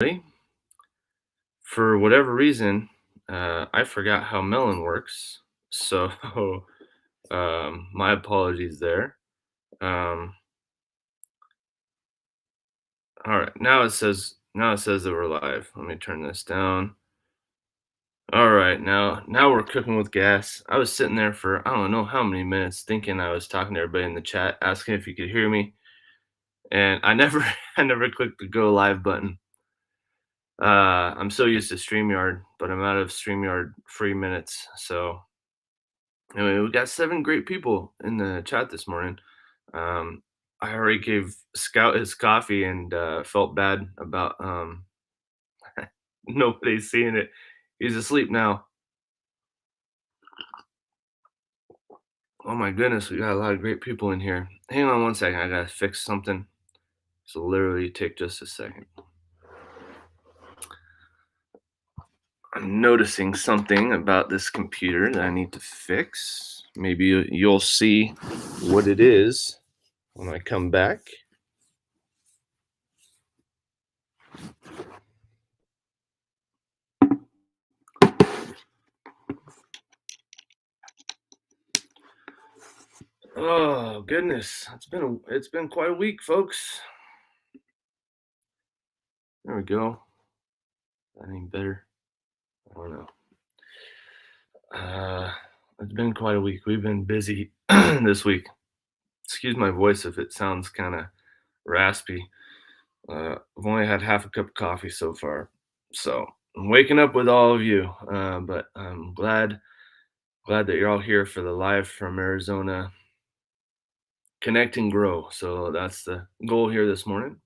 Right? For whatever reason, I forgot how Melon works. So, my apologies there. Um, all right, now it says that we're live. Let me turn this down. All right, now we're cooking with gas. I was sitting there for I don't know how many minutes thinking I was talking to everybody in the chat, asking if you could hear me, and I never I never clicked the go live button. I'm so used to StreamYard, but I'm out of StreamYard free minutes, so anyway, we got 7 great people in the chat this morning. Um, I already gave Scout his coffee and, felt bad about, nobody seeing it. He's asleep now. Oh my goodness, we got a lot of great people in here. Hang on one second, I gotta fix something. So literally take just a second. I'm noticing something about this computer that I need to fix. Maybe you'll see what it is when I come back. Oh goodness, it's been quite a week, folks. There we go. Any better? I don't know. Uh, it's been quite a week. We've been busy this week. Excuse my voice if it sounds kind of raspy. I've only had half a cup of coffee so far, so I'm waking up with all of you. But I'm glad that you're all here for the live from Arizona Connect and Grow. So that's the goal here this morning.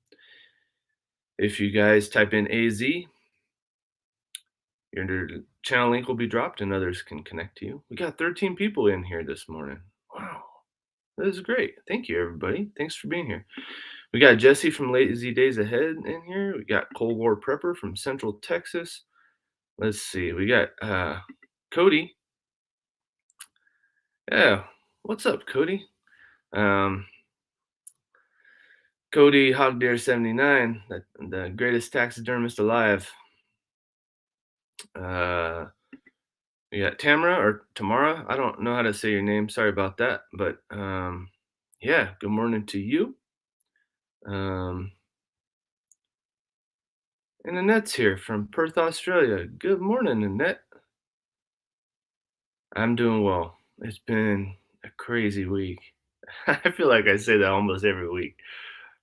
If you guys type in AZ, your channel link will be dropped and others can connect to you. We got 13 people in here this morning. Wow. This is great. Thank you, everybody. Thanks for being here. We got Jesse from Lazy Days Ahead in here. We got Cold War Prepper from Central Texas. Let's see. We got Cody. Yeah. What's up, Cody? Um, Cody Hogdeer 79, the greatest taxidermist alive. Uh, we got Tamara or Tamara. I don't know how to say your name. Sorry about that. But yeah, good morning to you. Um, and Annette's here from Perth, Australia. Good morning, Annette. I'm doing well. It's been a crazy week. I feel like I say that almost every week.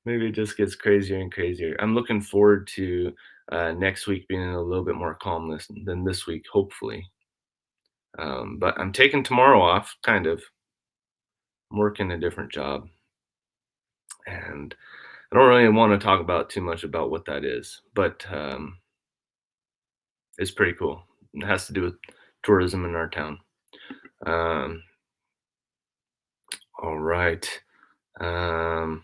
Maybe it just gets crazier and crazier. I'm looking forward to next week being a little bit more calm than this week, hopefully. But I'm taking tomorrow off, kind of. I'm working a different job, and I don't really want to talk about too much about what that is, but it's pretty cool. It has to do with tourism in our town. Um, all right. Um,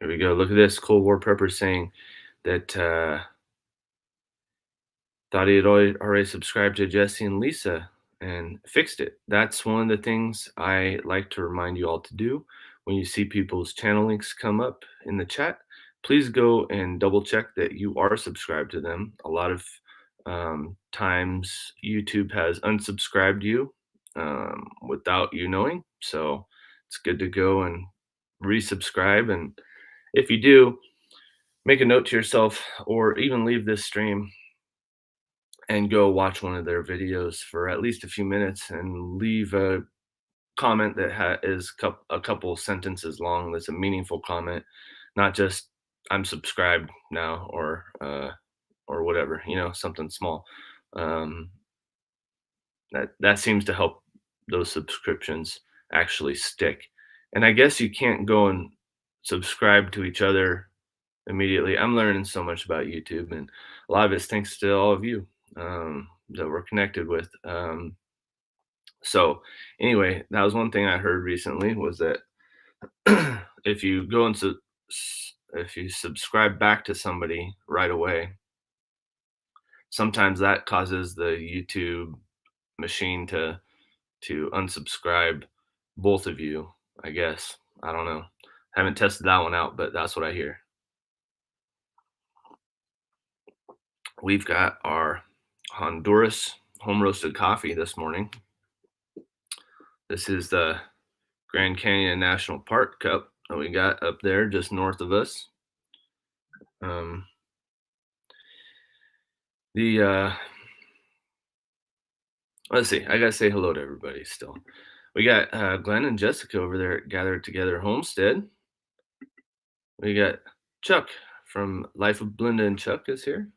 Here we go. Look at this. Cold War Prepper saying that thought he had already subscribed to Jesse and Lisa and fixed it. That's one of the things I like to remind you all to do when you see people's channel links come up in the chat. Please go and double check that you are subscribed to them. A lot of times, YouTube has unsubscribed you without you knowing. So it's good to go and resubscribe. And if you do, make a note to yourself or even leave this stream and go watch one of their videos for at least a few minutes and leave a comment that is a couple sentences long. That's a meaningful comment, not just "I'm subscribed now" or whatever, something small. Um, that seems to help those subscriptions actually stick. And I guess you can't go and subscribe to each other immediately. I'm learning so much about YouTube, and a lot of it's thanks to all of you that we're connected with. So anyway, that was one thing I heard recently was that if you go and if you subscribe back to somebody right away, sometimes that causes the YouTube machine to unsubscribe both of you. I guess I don't know. Haven't tested that one out, but that's what I hear. We've got our Honduras home roasted coffee this morning. This is the Grand Canyon National Park cup that we got up there just north of us. Um, the let's see, I gotta say hello to everybody still. We got Glenn and Jessica over there at Gathered Together Homestead. We got Chuck from Life of Belinda and Chuck is here.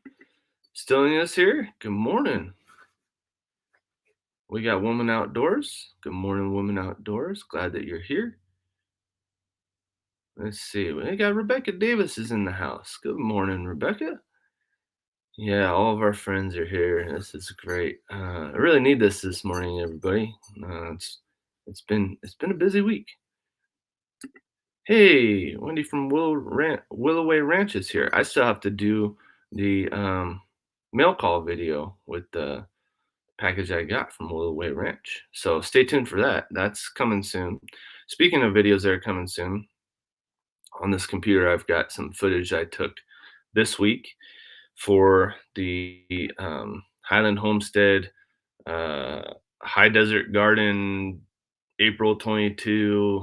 Stilling us here. Good morning. We got Woman Outdoors. Good morning, Woman Outdoors. Glad that you're here. Let's see. We got Rebecca Davis is in the house. Good morning, Rebecca. Yeah, all of our friends are here. This is great. I really need this morning, everybody. It's been a busy week. Hey, Wendy from Willoway Ranch is here. I still have to do the mail call video with the package I got from Willoway Ranch. So stay tuned for that. That's coming soon. Speaking of videos that are coming soon, on this computer, I've got some footage I took this week for the Highland Homestead uh, High Desert Garden April 22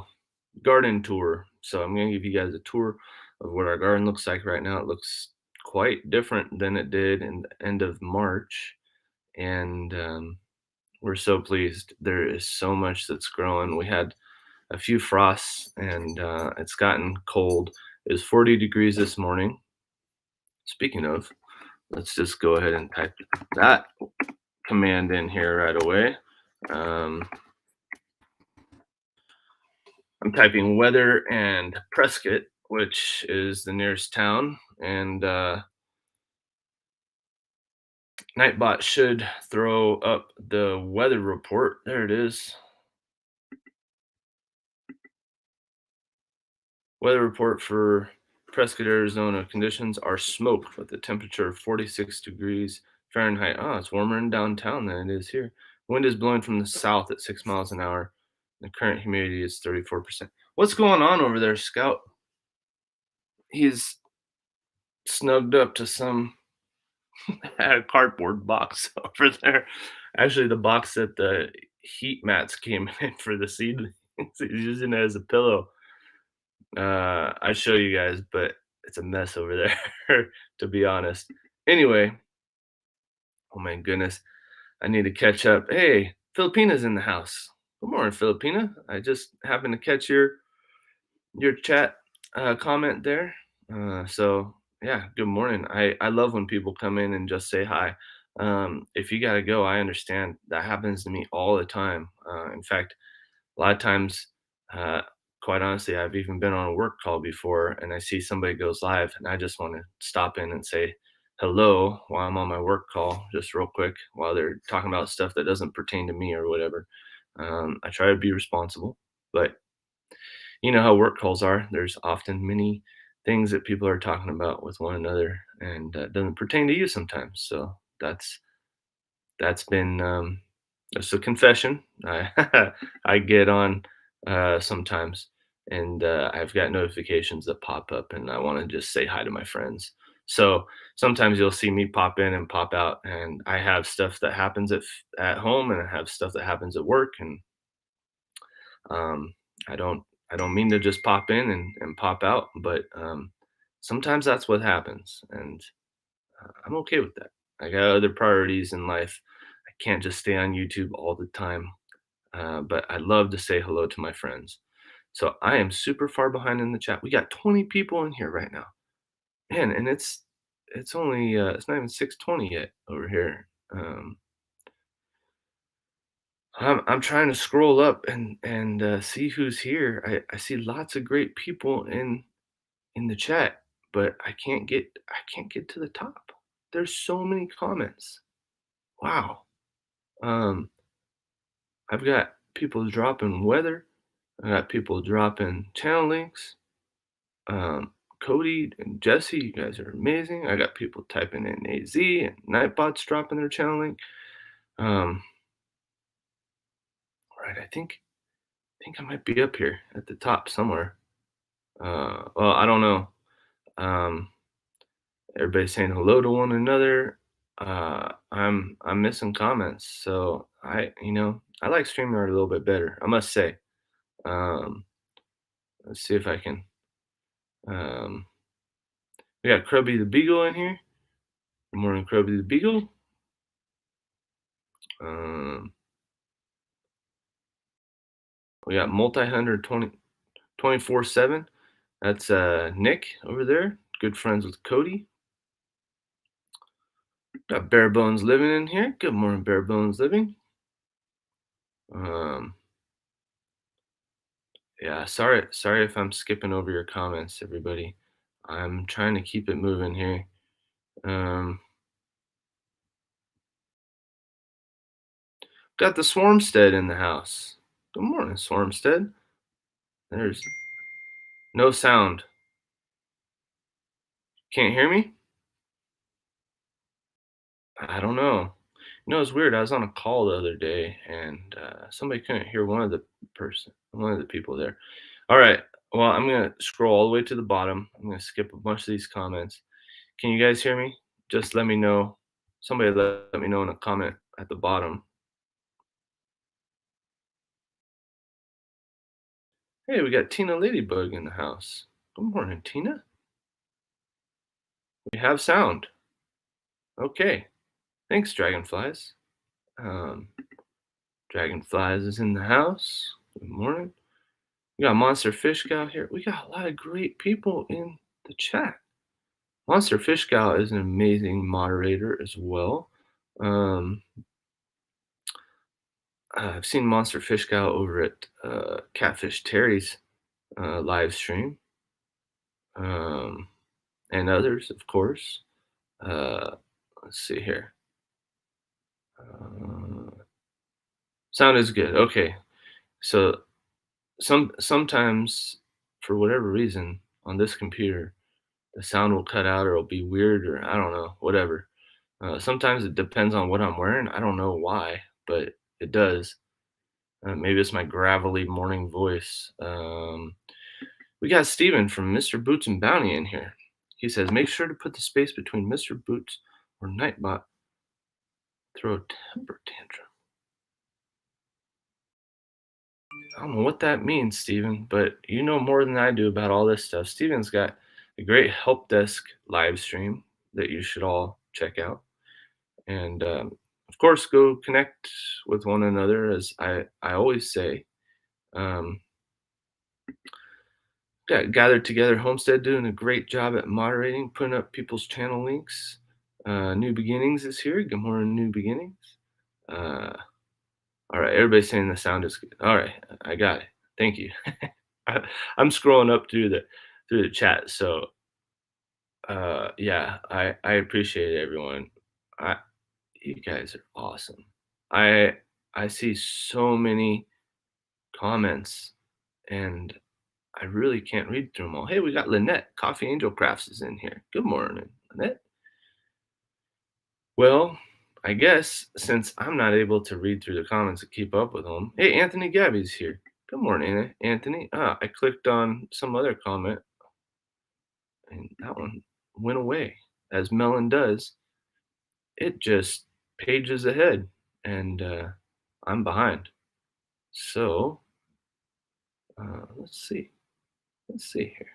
garden tour. So I'm going to give you guys a tour of what our garden looks like right now. It looks quite different than it did in the end of March. And we're so pleased. There is so much that's growing. We had a few frosts and it's gotten cold. It was 40 degrees this morning. Speaking of, let's just go ahead and type that command in here right away. I'm typing weather and Prescott, which is the nearest town, and Nightbot should throw up the weather report. There it is. Weather report for Prescott, Arizona. Conditions are smoke with a temperature of 46 degrees Fahrenheit. Oh, it's warmer in downtown than it is here. Wind is blowing from the south at 6 miles an hour. The current humidity is 34%. What's going on over there, Scout? He's snugged up to some cardboard box over there. Actually, the box that the heat mats came in for the seedlings. He's using it as a pillow. I show you guys, but it's a mess over there, to be honest. Anyway, oh my goodness, I need to catch up. Hey, Filipina's in the house. Good morning, Filipina. I just happened to catch your chat comment there. So yeah, good morning. I love when people come in and just say hi. If you gotta go, I understand. That happens to me all the time. In fact, a lot of times, uh, quite honestly, I've even been on a work call before, and I see somebody goes live, and I just want to stop in and say hello while I'm on my work call, just real quick, while they're talking about stuff that doesn't pertain to me or whatever. I try to be responsible, but you know how work calls are. There's often many things that people are talking about with one another, and doesn't pertain to you sometimes. So that's been just a confession. I get on sometimes, and I've got notifications that pop up, and I want to just say hi to my friends. So sometimes you'll see me pop in and pop out, and I have stuff that happens at home, and I have stuff that happens at work, and um, I don't mean to just pop in and pop out, but sometimes that's what happens, and I'm okay with that. I got other priorities in life. I can't just stay on YouTube all the time. But I love to say hello to my friends. So I am super far behind in the chat. We got 20 people in here right now, man, and it's only it's not even 6:20 yet over here. I'm trying to scroll up and see who's here. I see lots of great people in the chat, but I can't get to the top. There's so many comments. Wow. Um, I've got people dropping weather. I got people dropping channel links. Um, Cody and Jesse, you guys are amazing. I got people typing in AZ and Nightbots dropping their channel link. Um, right, I think I might be up here at the top somewhere. Well, I don't know. Um, Everybody's saying hello to one another. I'm missing comments. So I like StreamYard a little bit better, I must say. Um, let's see if I can. Um, we got Krubby the Beagle in here. Good morning, Krubby the Beagle. Um, we got multi hunter 24/7. That's Nick over there. Good friends with Cody. Got Bare Bones Living in here. Good morning, Bare Bones Living. Um, yeah, sorry if I'm skipping over your comments, everybody. I'm trying to keep it moving here. Um, got the Swarmstead in the house. Good morning, Swarmstead. There's no sound. Can't hear me? I don't know. It's weird. I was on a call the other day, and somebody couldn't hear one of the people there. All right. Well, I'm gonna scroll all the way to the bottom. I'm gonna skip a bunch of these comments. Can you guys hear me? Just let me know. Somebody let me know in a comment at the bottom. Hey, we got Tina Ladybug in the house. Good morning, Tina. We have sound. Okay. Thanks, Dragonflies. Um, Dragonflies is in the house. Good morning. We got Monster Fish Gal here. We got a lot of great people in the chat. Monster Fish Gal is an amazing moderator as well. I've seen Monster Fish Gal over at Catfish Terry's live stream, um, and others, of course. Uh, let's see here. Sound is good. Okay, so sometimes for whatever reason on this computer, the sound will cut out or it'll be weird or I don't know, whatever. Sometimes it depends on what I'm wearing. I don't know why, but it does. Maybe it's my gravelly morning voice. We got Steven from Mr. Boots and Bounty in here. He says, make sure to put the space between Mr. Boots or Nightbot. Throw a temper tantrum. I don't know what that means, Steven, but you know more than I do about all this stuff. Steven's got a great help desk live stream that you should all check out. And of course, go connect with one another, as I always say. Um, Got Gathered Together Homestead doing a great job at moderating, putting up people's channel links. New Beginnings is here. Good morning, New Beginnings. Uh, all right, everybody's saying the sound is good. All right, I got it. Thank you. I'm scrolling up through the chat, so yeah, I appreciate it, everyone. I You guys are awesome. I I see so many comments, and I really can't read through them all. Hey, we got Lynette. Coffee Angel Crafts is in here. Good morning, Lynette. Well, I guess since I'm not able to read through the comments and keep up with them, hey, Anthony Gabby's here. Good morning, Anthony. I clicked on some other comment, and that one went away, as Melon does. It just pages ahead, and I'm behind. So let's see. Let's see here.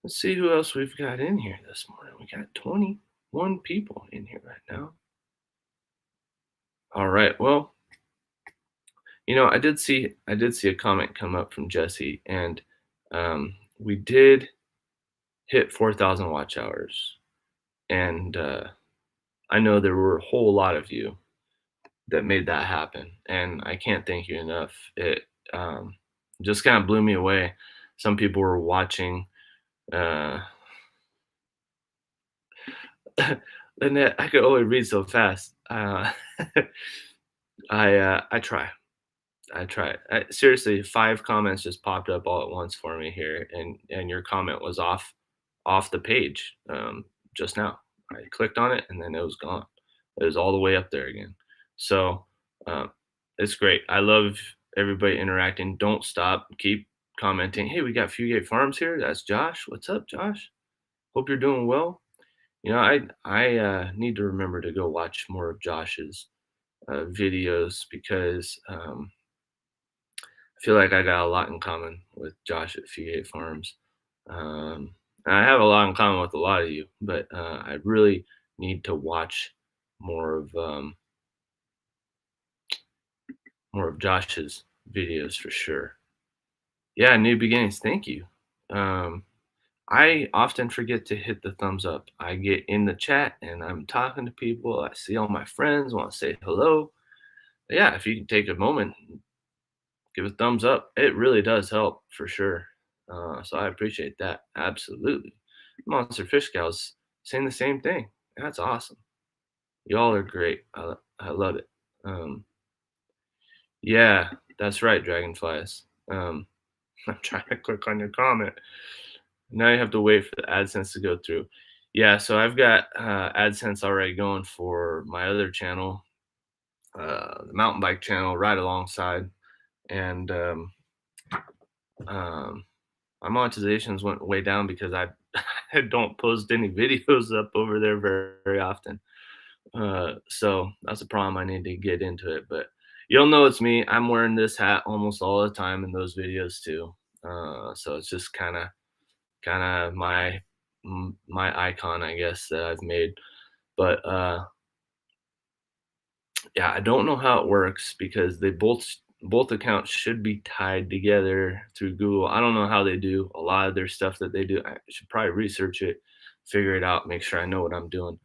Let's see who else we've got in here this morning. We got 21 people in here right now. All right. Well, I did see a comment come up from Jesse, and we did hit 4,000 watch hours, and I know there were a whole lot of you that made that happen, and I can't thank you enough. It just kind of blew me away. Some people were watching. Uh, Lynette, I could only read so fast. I try. I try. Seriously, 5 comments just popped up all at once for me here, and your comment was off the page just now. I clicked on it, and then it was gone. It was all the way up there again. So um, it's great. I love everybody interacting. Don't stop. Keep commenting. Hey, we got Fugate Farms here. That's Josh. What's up, Josh? Hope you're doing well. I need to remember to go watch more of Josh's videos because I feel like I got a lot in common with Josh at Fugate Farms. Um, and I have a lot in common with a lot of you, but I really need to watch more of um, more of Josh's videos for sure. Yeah, new beginnings. Thank you. Um, I often forget to hit the thumbs up. I get in the chat and I'm talking to people. I see all my friends, want to say hello. Yeah, if you can take a moment, give a thumbs up. It really does help for sure. So I appreciate that. Absolutely. Monster Fish Gals saying the same thing. That's awesome. Y'all are great. I love it. Um, yeah, that's right, Dragonflies. I'm trying to click on your comment. Now you have to wait for the AdSense to go through. Yeah, so I've got AdSense already going for my other channel, the mountain bike channel, right alongside, and um, my monetizations went way down because I I don't post any videos up over there very often. So that's a problem. I need to get into it, but you'll know it's me. I'm wearing this hat almost all the time in those videos too. So it's just kind of my icon, I guess, that I've made. But yeah, I don't know how it works because both accounts should be tied together through Google. I don't know how they do a lot of their stuff that they do. I should probably research it, figure it out, make sure I know what I'm doing.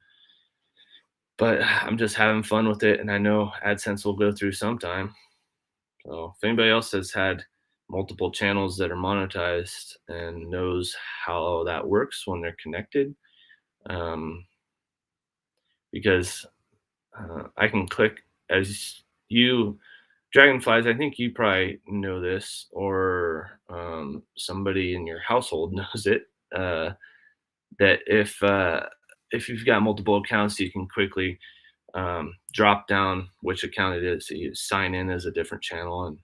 But I'm just having fun with it, and I know AdSense will go through sometime. So if anybody else has had multiple channels that are monetized and knows how that works when they're connected, um, because I can click as you dragonflies. I think you probably know this, or somebody in your household knows it. That if you've got multiple accounts, you can quickly drop down which account it is. So you sign in as a different channel, and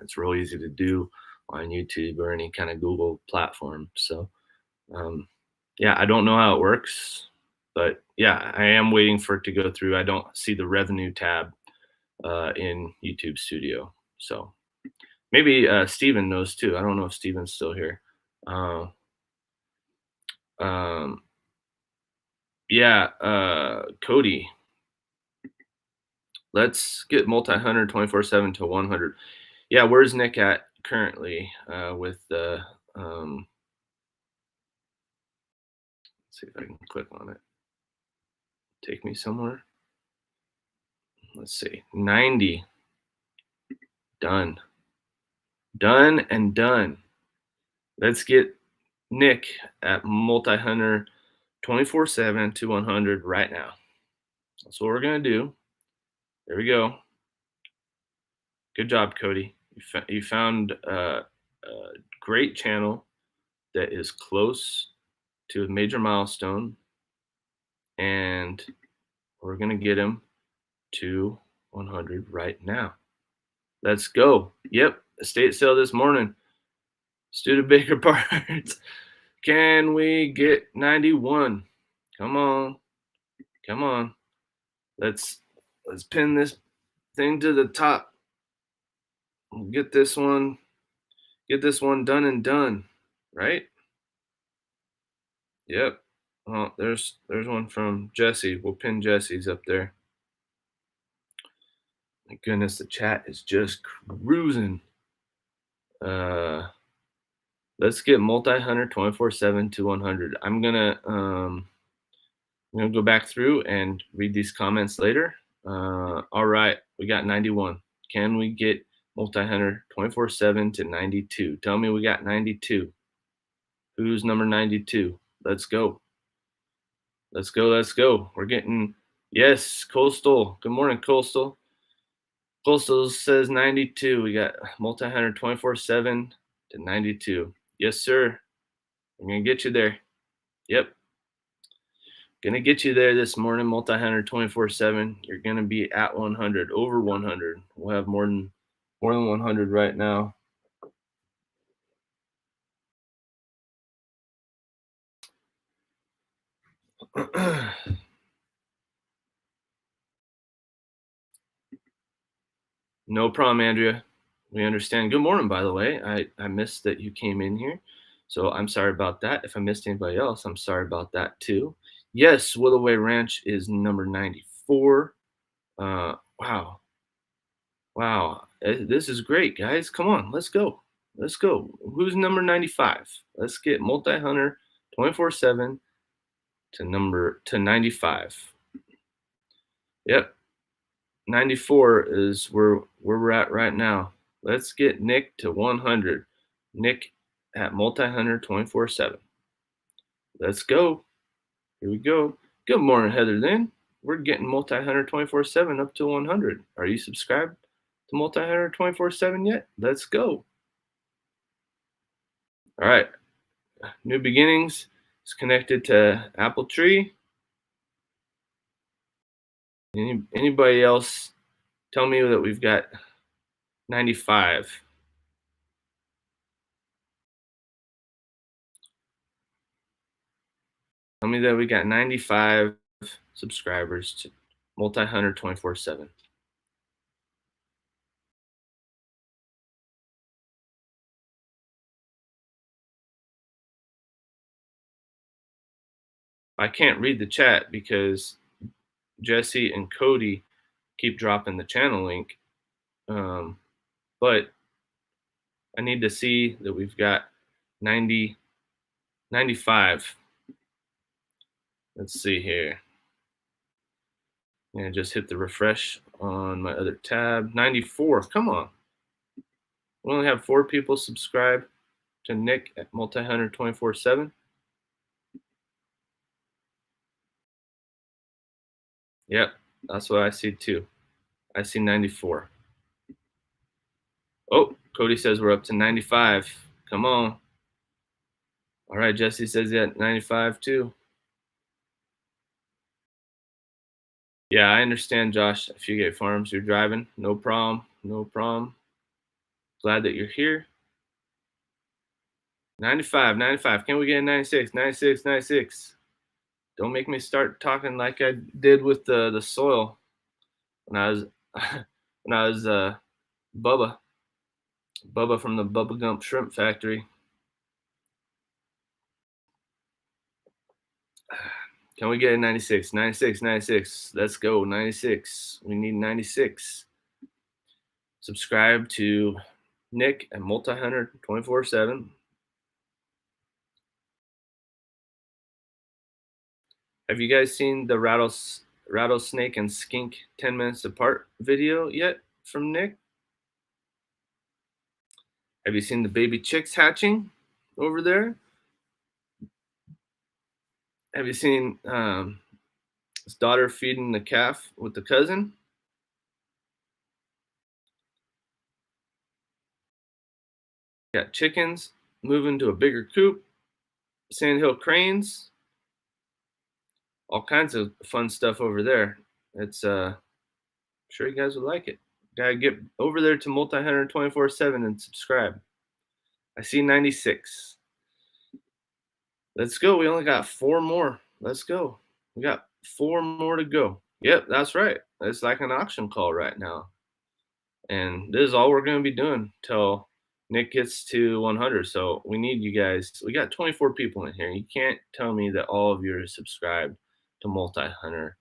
it's real easy to do on YouTube or any kind of Google platform. So um, yeah, I don't know how it works, but yeah, I am waiting for it to go through. I don't see the revenue tab in YouTube Studio. So maybe Steven knows too. I don't know if Steven's still here. Uh, um, yeah, Cody, let's get multi 100 24/7 to 100. Yeah, where's Nick at currently with the. Let's see if I can click on it. Take me somewhere. Let's see. 90. Done. Done and done. Let's get Nick at multi hunter 24/7 to 100 right now. That's what we're going to do. There we go. Good job, Cody. You found a great channel that is close to a major milestone, and we're going to get him to 100 right now. Let's go. Yep, estate sale this morning. Studebaker Parts. Can we get 91? Come on. Come on. Let's pin this thing to the top. Get this one done and done. Right? Yep. Oh, there's one from Jesse. We'll pin Jesse's up there. My goodness, the chat is just cruising. Let's get multi-hunter 24/7 to 100. I'm gonna go back through and read these comments later. All right, we got 91. Can we get multi-hunter 24/7 to 92? Tell me we got 92. Who's number 92? Let's go. Let's go. Let's go. We're getting, yes, Coastal. Good morning, Coastal. Coastal says 92. We got multi-hunter 24/7 to 92. Yes, sir. I'm going to get you there. Yep. Gonna get you there this morning, multi-hunter 24/7. You're gonna be at 100, over 100. We'll have more than 100 right now. No problem, Andrea. We understand. Good morning, by the way. I missed that you came in here. So I'm sorry about that. If I missed anybody else, I'm sorry about that too. Yes, Willowway Ranch is number 94. Wow. Wow. This is great, guys. Come on, let's go. Let's go. Who's number 95? Let's get Multi Hunter 24/7 to 95. Yep. 94 is where we're at right now. Let's get Nick to 100. Nick at Multi Hunter 24/7. Let's go. Here we go. Good morning, Heather Lynn. We're getting Multi Hunter 24/7 up to 100. Are you subscribed to Multi Hunter 24/7 yet? Let's go. All right. New Beginnings is connected to Apple Tree. Anybody else tell me that we've got 95? Tell me that we got 95 subscribers to Multi Hunter 24/7. I can't read the chat because Jesse and Cody keep dropping the channel link. But I need to see that we've got 90, 95. Let's see here. And just hit the refresh on my other tab. 94. Come on. We only have 4 people subscribed to Nick at Multi Hunter 24/7. Yep, that's what I see too. I see 94. Oh, Cody says we're up to 95. Come on. All right, Jesse says yeah, 95 too. Yeah, I understand, Josh. If you get farms, you're driving. No problem. No problem. Glad that you're here. 95, 95. Can we get a 96? 96, 96. Don't make me start talking like I did with the soil when I was when I was Bubba from the Bubba Gump Shrimp Factory. Can we get a 96? 96, 96. Let's go. 96. We need 96. Subscribe to Nick at Multi Hunter 24/7. Have you guys seen the rattlesnake and skink 10 minutes apart video yet from Nick? Have you seen the baby chicks hatching over there? Have you seen his daughter feeding the calf with the cousin? Got chickens moving to a bigger coop, sandhill cranes, all kinds of fun stuff over there. It's I'm sure you guys would like it. Gotta get over there to Multi Hunter 24/7 and subscribe. I see 96. Let's go. We only got 4 more. Let's go. We got 4 more to go. Yep, that's right. It's like an auction call right now. And this is all we're going to be doing till Nick gets to 100. So we need you guys. We got 24 people in here. You can't tell me that all of you are subscribed to Multi Hunter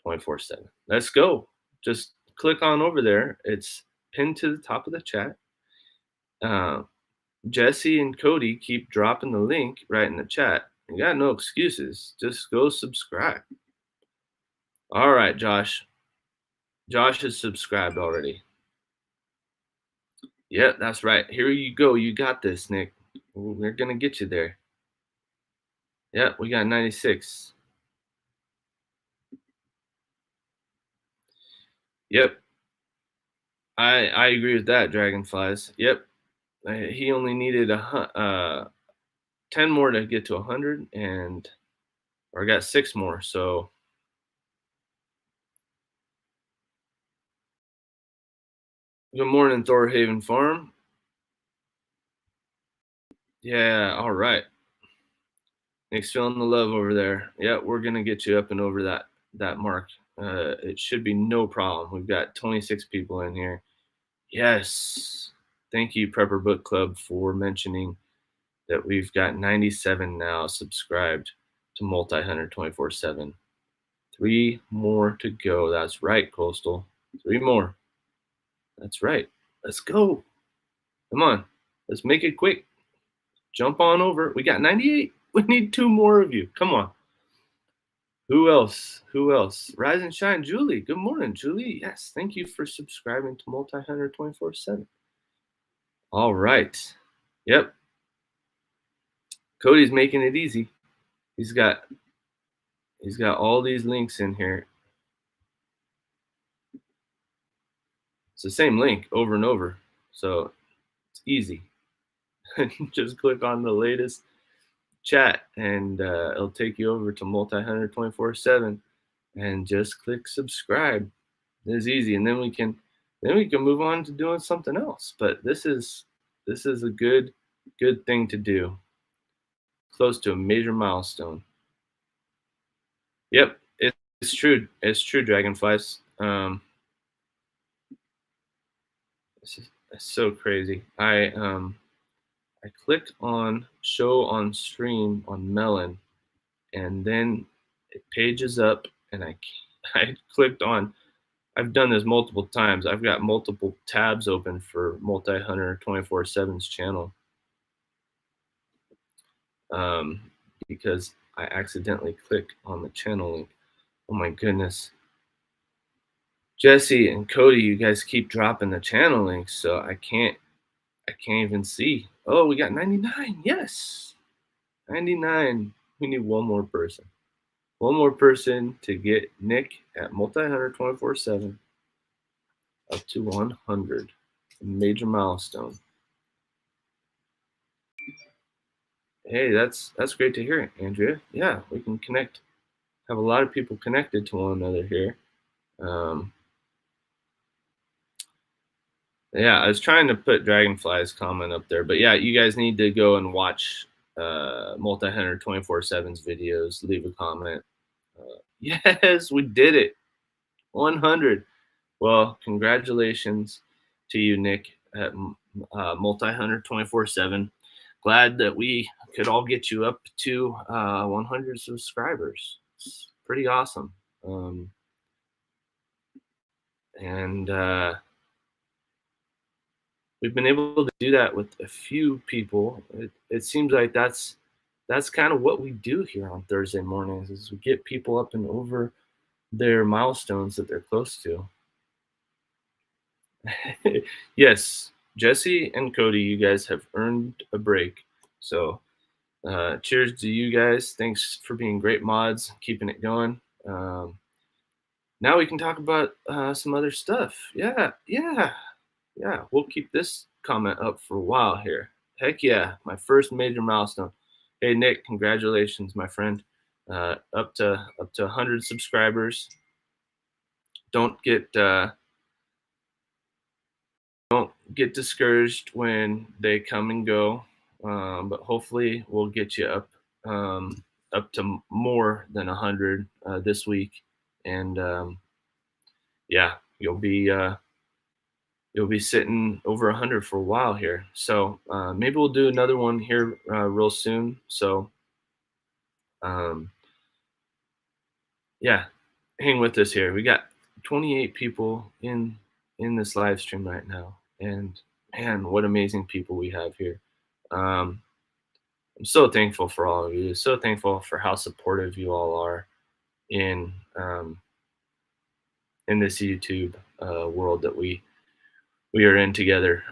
24/7. Let's go. Just click on over there. It's pinned to the top of the chat. Jesse and Cody keep dropping the link right in the chat. You got no excuses. Just go subscribe. All right, Josh. Josh is subscribed already. Yeah, that's right. Here you go. You got this, Nick. We're going to get you there. Yeah, we got 96. Yep. I agree with that, Dragonflies. Yep. He only needed 10 more to get to 100, or I got 6 more. So good morning, Thorhaven Farm. Yeah, all right. Nick's feeling the love over there. Yeah, we're gonna get you up and over that mark. It should be no problem. We've got 26 people in here. Yes. Thank you, Prepper Book Club, for mentioning that we've got 97 now subscribed to Multi Hunter 24/7. 3 more to go. That's right, Coastal. 3 more. That's right. Let's go. Come on. Let's make it quick. Jump on over. We got 98. We need 2 more of you. Come on. Who else? Who else? Rise and shine, Julie. Good morning, Julie. Yes, thank you for subscribing to Multi Hunter 24/7. All right. Yep. Cody's making it easy. He's got all these links in here. It's the same link over and over, so it's easy. Just click on the latest chat, and it'll take you over to Multi Hunter 24/7, and just click subscribe. It's easy, and then we can move on to doing something else. But this is a good thing to do. Close to a major milestone. Yep, it's true. It's true, Dragonflies. It's so crazy. I clicked on show on stream on Melon, and then it pages up, and I clicked on. I've done this multiple times. I've got multiple tabs open for Multi Hunter 24/7's channel, um, because I accidentally clicked on the channel link. Oh my goodness. Jesse and Cody, you guys keep dropping the channel links, so I can't even see. Oh, we got 99. Yes. 99. We need one more person. One more person to get Nick at Multi Hunter 24/7 up to 100. A major milestone. Hey, that's great to hear, Andrea. Yeah, we can connect. Have a lot of people connected to one another here. Yeah, I was trying to put Dragonfly's comment up there, but yeah, you guys need to go and watch Multi Hunter 24/7's videos. Leave a comment. Yes, we did it. 100. Well, congratulations to you, Nick, at Multi Hunter 24/7. Glad that we could all get you up to 100 subscribers. It's pretty awesome. And we've been able to do that with a few people. It seems like that's kind of what we do here on Thursday mornings is we get people up and over their milestones that they're close to. Yes, Jesse and Cody, you guys have earned a break. So cheers to you guys. Thanks for being great mods, keeping it going. Now we can talk about some other stuff. Yeah. We'll keep this comment up for a while here. Heck yeah, my first major milestone. Hey Nick, congratulations, my friend. Up to 100 subscribers. Don't get discouraged when they come and go, but hopefully we'll get you up to more than 100 this week, and yeah, you'll be sitting over 100 for a while here. So maybe we'll do another one here real soon. So yeah, hang with us here. We got 28 people in this live stream right now, and man, what amazing people we have here. I'm so thankful for all of you. So thankful for how supportive you all are in this YouTube world that we are in together.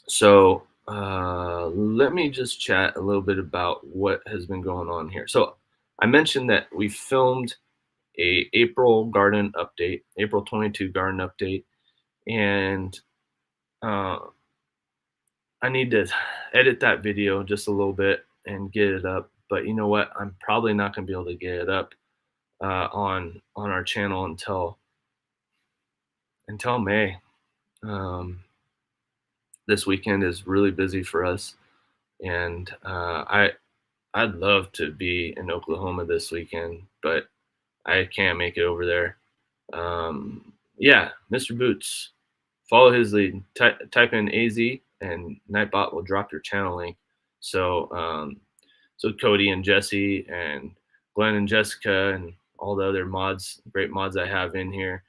So let me just chat a little bit about what has been going on here. So I mentioned that we filmed a April 22 garden update, and I need to edit that video just a little bit and get it up. But you know what? I'm probably not going to be able to get it up on our channel until May. This weekend is really busy for us, and I'd love to be in Oklahoma this weekend, but I can't make it over there. Yeah, Mr. Boots, follow his lead. Type in AZ, and Nightbot will drop your channel link. So, so Cody and Jesse and Glenn and Jessica and all the other mods, great mods I have in here,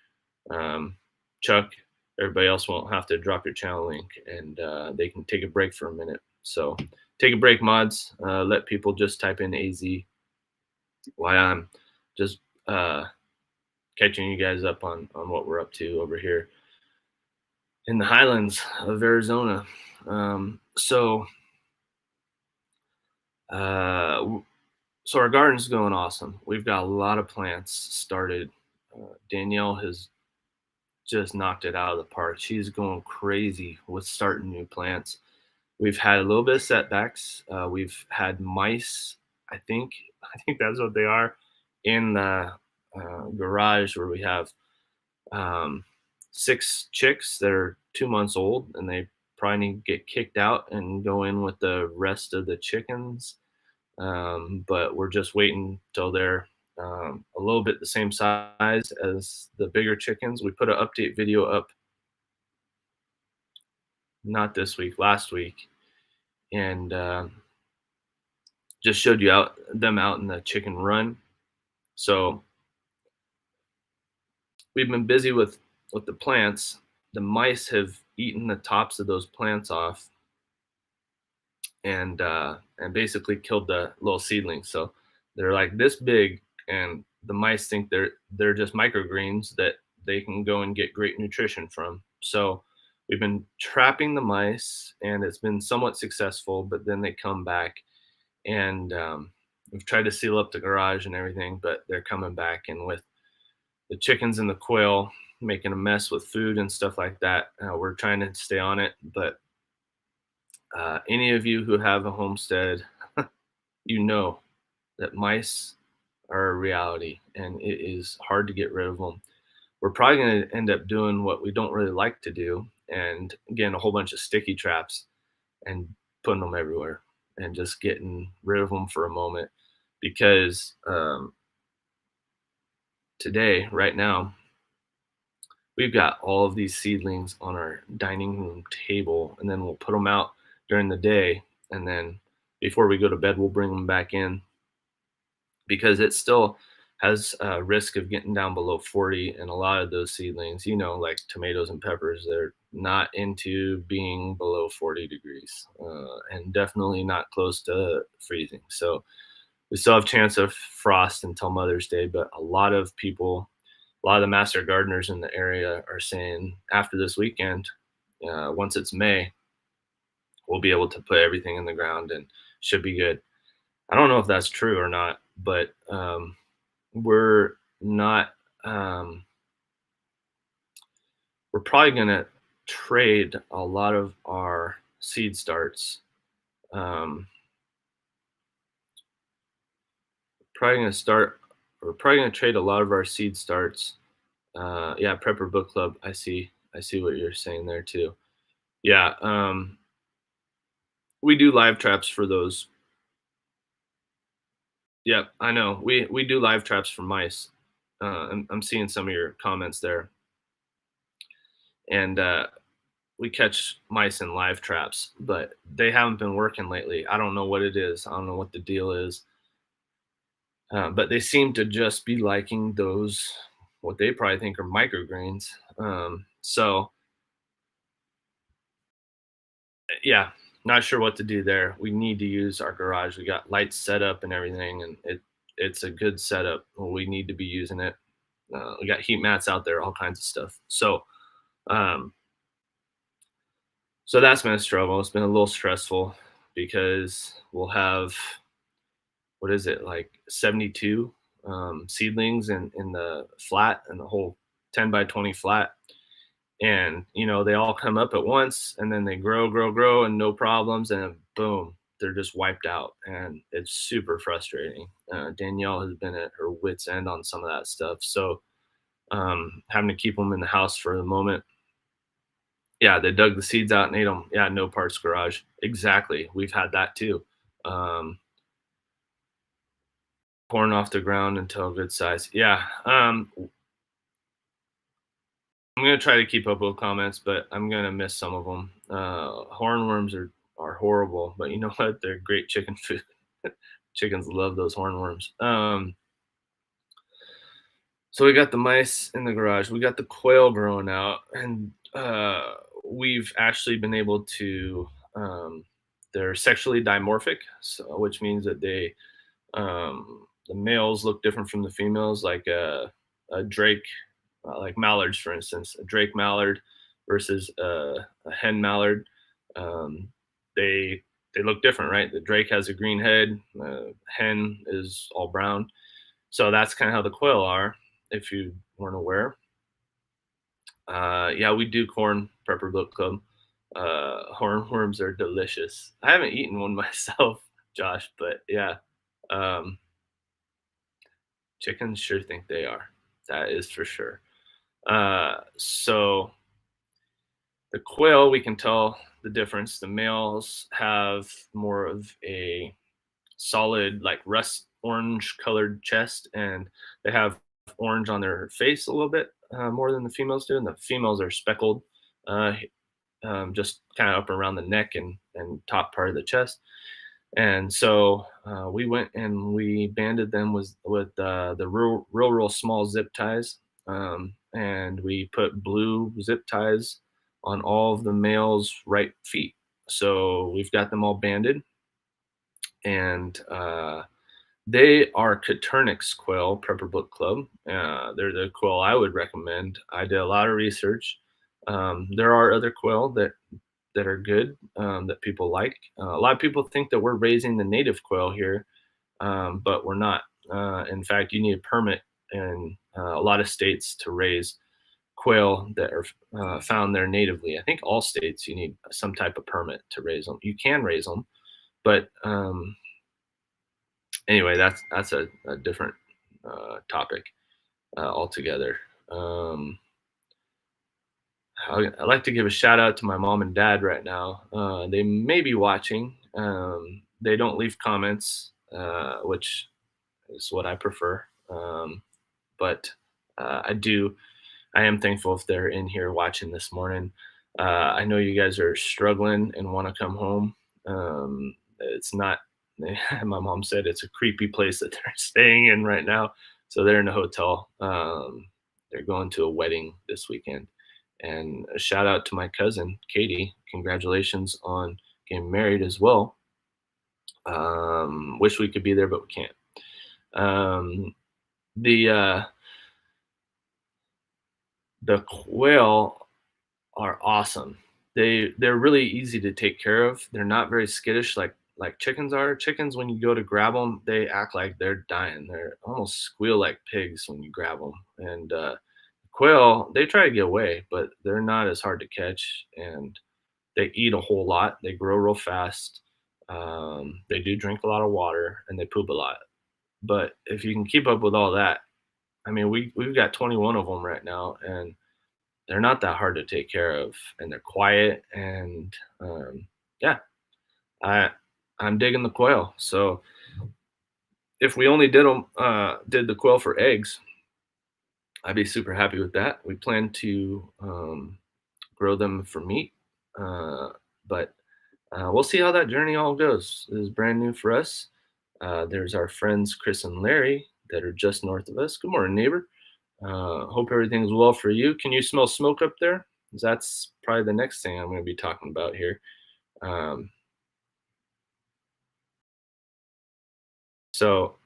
um, Chuck, everybody else won't have to drop your channel link, and they can take a break for a minute. So take a break, mods. Let people just type in AZ while I'm just catching you guys up on what we're up to over here in the highlands of Arizona. So uh, so our garden's going awesome. We've got a lot of plants started. Danielle has just knocked it out of the park. She's going crazy with starting new plants. We've had a little bit of setbacks. We've had mice. I think I think that's what they are in the garage where we have um, 6 chicks that are 2 months old, and they probably need to get kicked out and go in with the rest of the chickens. But we're just waiting till they're a little bit the same size as the bigger chickens. We put an update video up not this week, last week, and just showed you them out in the chicken run. So we've been busy with the plants. The mice have eaten the tops of those plants off, and basically killed the little seedlings. So they're like this big, and the mice think they're just microgreens that they can go and get great nutrition from. So we've been trapping the mice, and it's been somewhat successful. But then they come back, and we've tried to seal up the garage and everything, but they're coming back. And with the chickens and the quail making a mess with food and stuff like that, we're trying to stay on it. But any of you who have a homestead, you know that mice are a reality, and it is hard to get rid of them. We're probably going to end up doing what we don't really like to do, and getting a whole bunch of sticky traps and putting them everywhere and just getting rid of them for a moment, because today, right now, we've got all of these seedlings on our dining room table, and then we'll put them out during the day, and then before we go to bed, we'll bring them back in, because it still has a risk of getting down below 40. And a lot of those seedlings, like tomatoes and peppers, they're not into being below 40 degrees, and definitely not close to freezing. So we still have chance of frost until Mother's Day, but a lot of people, a lot of the master gardeners in the area are saying after this weekend, once it's May, we'll be able to put everything in the ground and should be good. I don't know if that's true or not, but we're not. We're probably going to trade a lot of our seed starts. Probably going to start. We're probably going to trade a lot of our seed starts. Yeah, Prepper Book Club. I see what you're saying there too. Yeah, we do live traps for those. Yep, I know. We do live traps for mice. I'm seeing some of your comments there, and we catch mice in live traps, but they haven't been working lately. I don't know what it is. I don't know what the deal is, but they seem to just be liking those, what they probably think are microgreens. So yeah, not sure what to do there. We need to use our garage. We got lights set up and everything, and it's a good setup. We need to be using it. We got heat mats out there, all kinds of stuff. Um, so that's been a struggle. It's been a little stressful, because we'll have, what is it, like 72 seedlings in the flat, and the whole 10 by 20 flat. And they all come up at once, and then they grow and no problems, and then boom, they're just wiped out, and it's super frustrating. Danielle has been at her wits end on some of that stuff, so having to keep them in the house for the moment. Yeah, they dug the seeds out and ate them. Yeah, no parts garage. Exactly, we've had that too. um, corn off the ground until a good size. Yeah. I'm gonna try to keep up with comments, but I'm gonna miss some of them. Hornworms are horrible, but you know what? They're great chicken food. Chickens love those hornworms. So we got the mice in the garage. We got the quail growing out, and we've actually been able to. They're sexually dimorphic, so, which means that the males look different from the females, like a drake, like mallards, for instance, a drake mallard versus a hen mallard. Um, they look different, right? The drake has a green head, hen is all brown. So that's kind of how the quail are, if you weren't aware. Yeah, we do corn pepper book club. Hornworms are delicious. I haven't eaten one myself, Josh, but yeah, um, chickens sure think they are. That is for sure. So the quail, we can tell the difference. The males have more of a solid, like rust orange colored chest, and they have orange on their face a little bit more than the females do. And the females are speckled, uh, just kind of up around the neck and top part of the chest. And so we went and we banded them with the real small zip ties, and we put blue zip ties on all of the males' right feet. So we've got them all banded, and they are Coturnix quail, Prepper Book Club. They're the quail I would recommend. I did a lot of research. There are other quail that are good, that people like. A lot of people think that we're raising the native quail here, but we're not. In fact, you need a permit in a lot of states to raise quail that are found there natively. I think all states you need some type of permit to raise them. You can raise them, but anyway, that's a different topic altogether. Um, I'd like to give a shout out to my mom and dad right now. They may be watching. They don't leave comments, which is what I prefer. But I do. I am thankful if they're in here watching this morning. I know you guys are struggling and want to come home. It's not. My mom said it's a creepy place that they're staying in right now. So they're in a hotel. They're going to a wedding this weekend. And a shout out to my cousin Katie. Congratulations on getting married as well. Wish we could be there, but we can't. Um, the uh, the quail are awesome. They're really easy to take care of. They're not very skittish like chickens are. Chickens, when you go to grab them, they act like they're dying. They're almost squeal like pigs when you grab them. And quail, they try to get away, but they're not as hard to catch. And they eat a whole lot. They grow real fast. They do drink a lot of water and they poop a lot. But if you can keep up with all that, I mean, we've got 21 of them right now, and they're not that hard to take care of, and they're quiet. And yeah, I I'm digging the quail. So if we only did the quail for eggs, I'd be super happy with that. We plan to grow them for meat, uh, but we'll see how that journey all goes. This is brand new for us. There's our friends Chris and Larry that are just north of us. Good morning, neighbor. Hope everything's well for you. Can you smell smoke up there? 'Cause that's probably the next thing I'm going to be talking about here. Um, so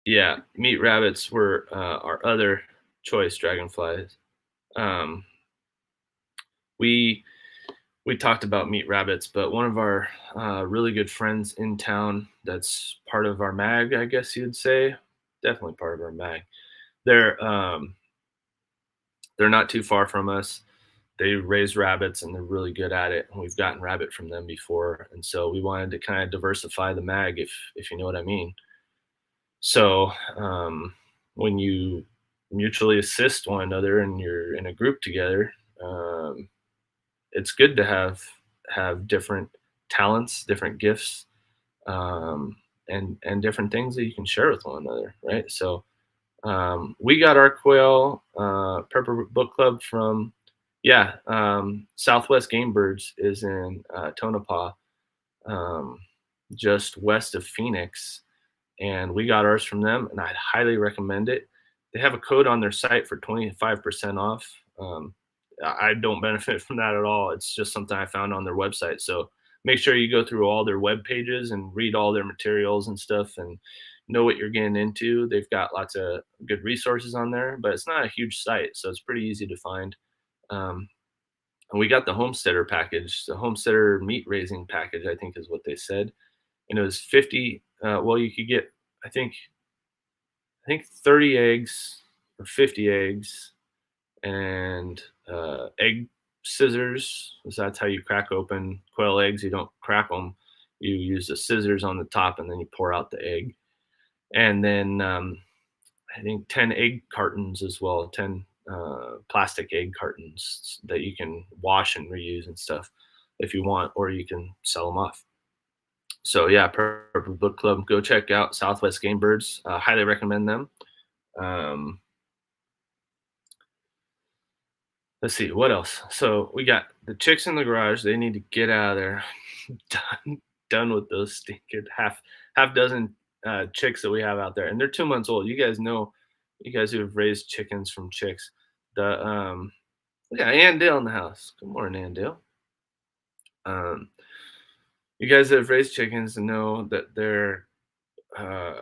yeah, meat rabbits were our other choice dragonflies. Um, we we talked about meat rabbits, but one of our really good friends in town, that's part of our mag, I guess you'd say, definitely part of our mag. They're um, they're not too far from us. They raise rabbits and they're really good at it. And we've gotten rabbit from them before, and so we wanted to kind of diversify the mag, if you know what I mean. So when you mutually assist one another and you're in a group together, um, it's good to have have different talents, different gifts, um, and different things that you can share with one another, right? So we got our quail Prepper Book Club from, yeah, Southwest Game Birds is in Tonopah, um, just west of Phoenix, and we got ours from them, and I'd highly recommend it. They have a code on their site for 25% off. I don't benefit from that at all. It's just something I found on their website. So make sure you go through all their web pages and read all their materials and stuff and know what you're getting into. They've got lots of good resources on there, but it's not a huge site, so it's pretty easy to find. Um, and we got the homesteader package, the homesteader meat raising package, I think is what they said. And it was 50. Well, you could get, I think, 30 eggs or 50 eggs and egg scissors. So that's how you crack open quail eggs. You don't crack them. You use the scissors on the top and then you pour out the egg. And then I think 10 egg cartons as well, 10 plastic egg cartons that you can wash and reuse and stuff if you want, or you can sell them off. So yeah, Purple Book Club. Go check out Southwest Game Birds. Highly recommend them. Um, let's see what else. So we got the chicks in the garage. They need to get out of there. Done with those stinking half dozen chicks that we have out there, and they're 2 months old. You guys know, you guys who have raised chickens from chicks. The We got Andale in the house. Good morning, Andale. Um, you guys that have raised chickens know that uh,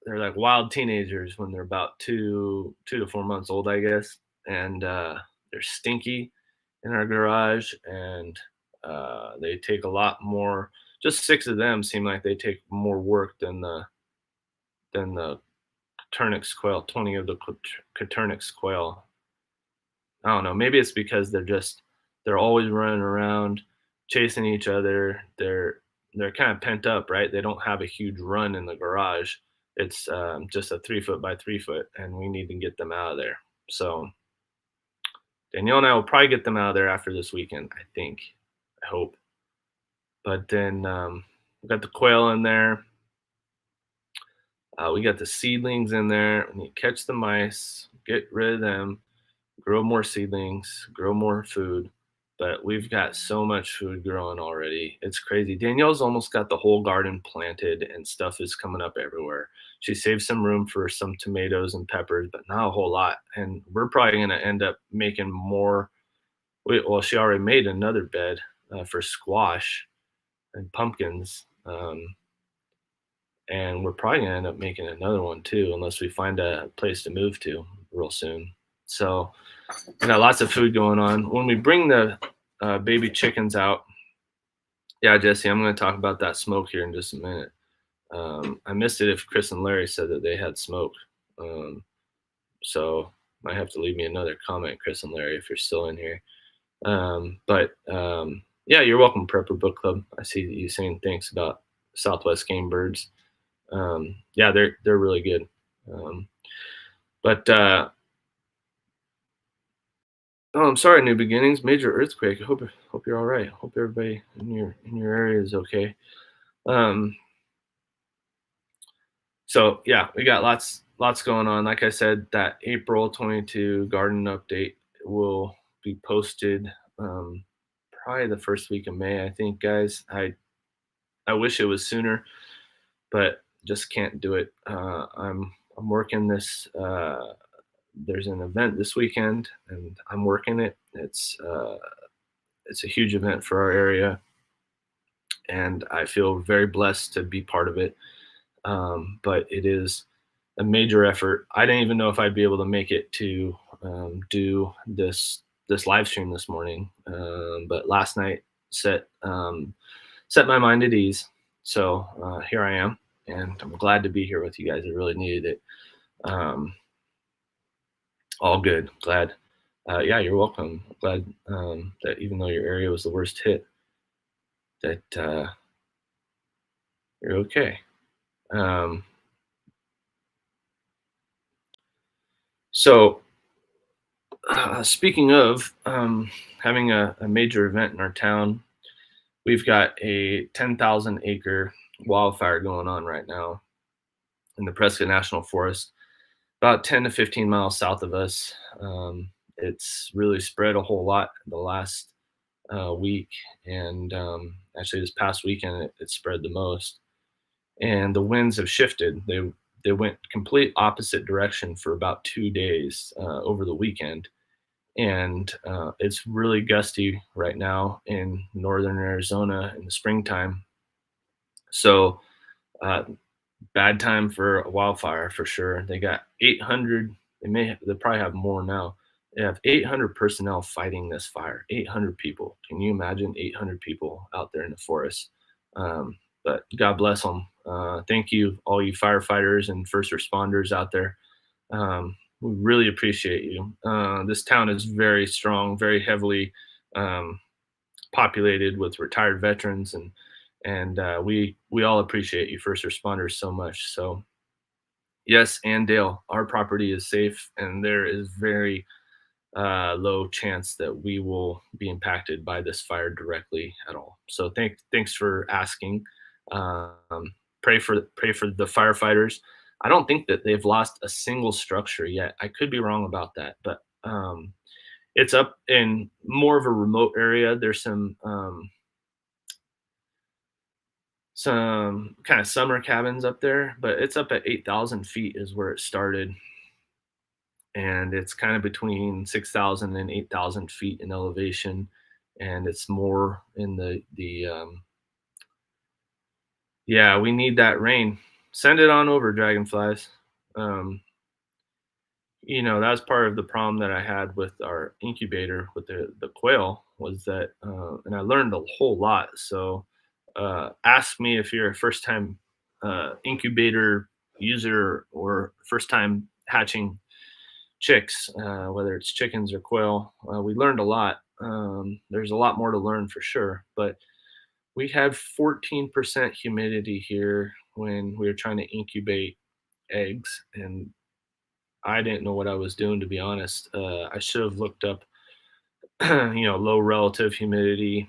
they're like wild teenagers when they're about 2 to 4 months old, I guess, and they're stinky in our garage, and they take a lot more. Just six of them seem like they take more work than the Coturnix quail. 20 of the Coturnix quail. I don't know. Maybe it's because they're always running around, chasing each other. They're kind of pent up, right? They don't have a huge run in the garage. It's just a 3 foot by 3 foot, and we need to get them out of there. So Danielle and I will probably get them out of there after this weekend. I think, I hope. But then we got the quail in there. We got the seedlings in there. We need to catch the mice, get rid of them, grow more seedlings, grow more food. But we've got so much food growing already. It's crazy. Danielle's almost got the whole garden planted and stuff is coming up everywhere. She saved some room for some tomatoes and peppers, but not a whole lot. And we're probably going to end up making more. Well, she already made another bed for squash and pumpkins. And we're probably going to end up making another one too, unless we find a place to move to real soon. So, lots of food going on. When we bring the baby chickens out, yeah, Jesse, I'm going to talk about that smoke here in just a minute. I missed it if Chris and Larry said that they had smoke. So might have to leave me another comment, Chris and Larry, if you're still in here. But yeah, you're welcome, Prepper Book Club. I see you saying thanks about Southwest Game Birds. Yeah, they're really good. But Oh, I'm sorry, New Beginnings. Major earthquake. I hope you're all right. Hope everybody in your area is okay. Um, so yeah, we got lots going on. Like I said, that April 22 garden update will be posted probably the first week of May. I think, guys. I wish it was sooner, but just can't do it. I'm working this. There's an event this weekend, and I'm working it. It's a huge event for our area, and I feel very blessed to be part of it. But it is a major effort. I didn't even know if I'd be able to make it to do this live stream this morning, but last night set my mind at ease. So here I am, and I'm glad to be here with you guys. I really needed it. All good. Glad. Yeah, you're welcome. Glad that even though your area was the worst hit, that you're okay. So, speaking of having a major event in our town, we've got a 10,000 acre wildfire going on right now in the Prescott National Forest, about 10 to 15 miles south of us. It's really spread a whole lot the last week, and actually this past weekend it spread the most. And the winds have shifted. They went complete opposite direction for about 2 days over the weekend, and it's really gusty right now in northern Arizona in the springtime. So uh, bad time for a wildfire for sure. They got 800. They probably have more now. They have 800 personnel fighting this fire. 800 people. Can you imagine 800 people out there in the forest? But God bless them. Thank you, all you firefighters and first responders out there. We really appreciate you. This town is very strong, very heavily um, populated with retired veterans, and we all appreciate you first responders so much. So yes, and Dale, our property is safe, and there is very low chance that we will be impacted by this fire directly at all. So thanks for asking. Um, pray for the firefighters. I don't think that they've lost a single structure yet. I could be wrong about that, but it's up in more of a remote area. There's some kind of summer cabins up there, but it's up at 8,000 feet is where it started, and it's kind of between 6,000 and 8,000 feet in elevation, and it's more in the yeah, we need that rain. Send it on over, dragonflies. Um, that was part of the problem that I had with our incubator with the quail was that, and I learned a whole lot. So, ask me if you're a first time incubator user or first time hatching chicks, whether it's chickens or quail. We learned a lot. There's a lot more to learn for sure, but we had 14% humidity here when we were trying to incubate eggs, and I didn't know what I was doing, to be honest. I should have looked up, low relative humidity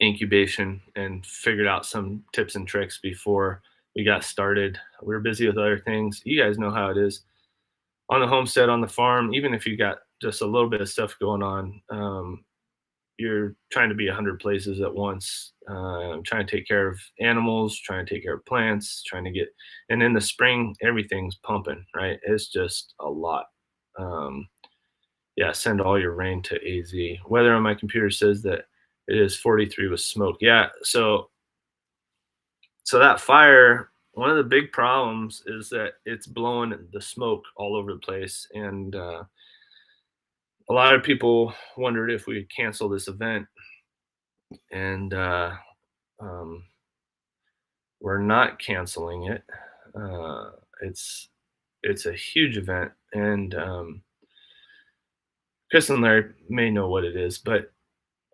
incubation and figured out some tips and tricks before we got started. We were busy with other things. You guys know how it is on the homestead, on the farm. Even if you got just a little bit of stuff going on, you're trying to be 100 places at once, trying to take care of animals, trying to take care of plants, trying to get, and in the spring, everything's pumping, right? It's just a lot. Um, yeah, send all your rain to AZ. Weather on my computer says that it is 43 with smoke. Yeah, so that fire, one of the big problems is that it's blowing the smoke all over the place, and a lot of people wondered if we would cancel this event, and um, we're not canceling it. Uh, it's it's a huge event, and Chris and Larry may know what it is, but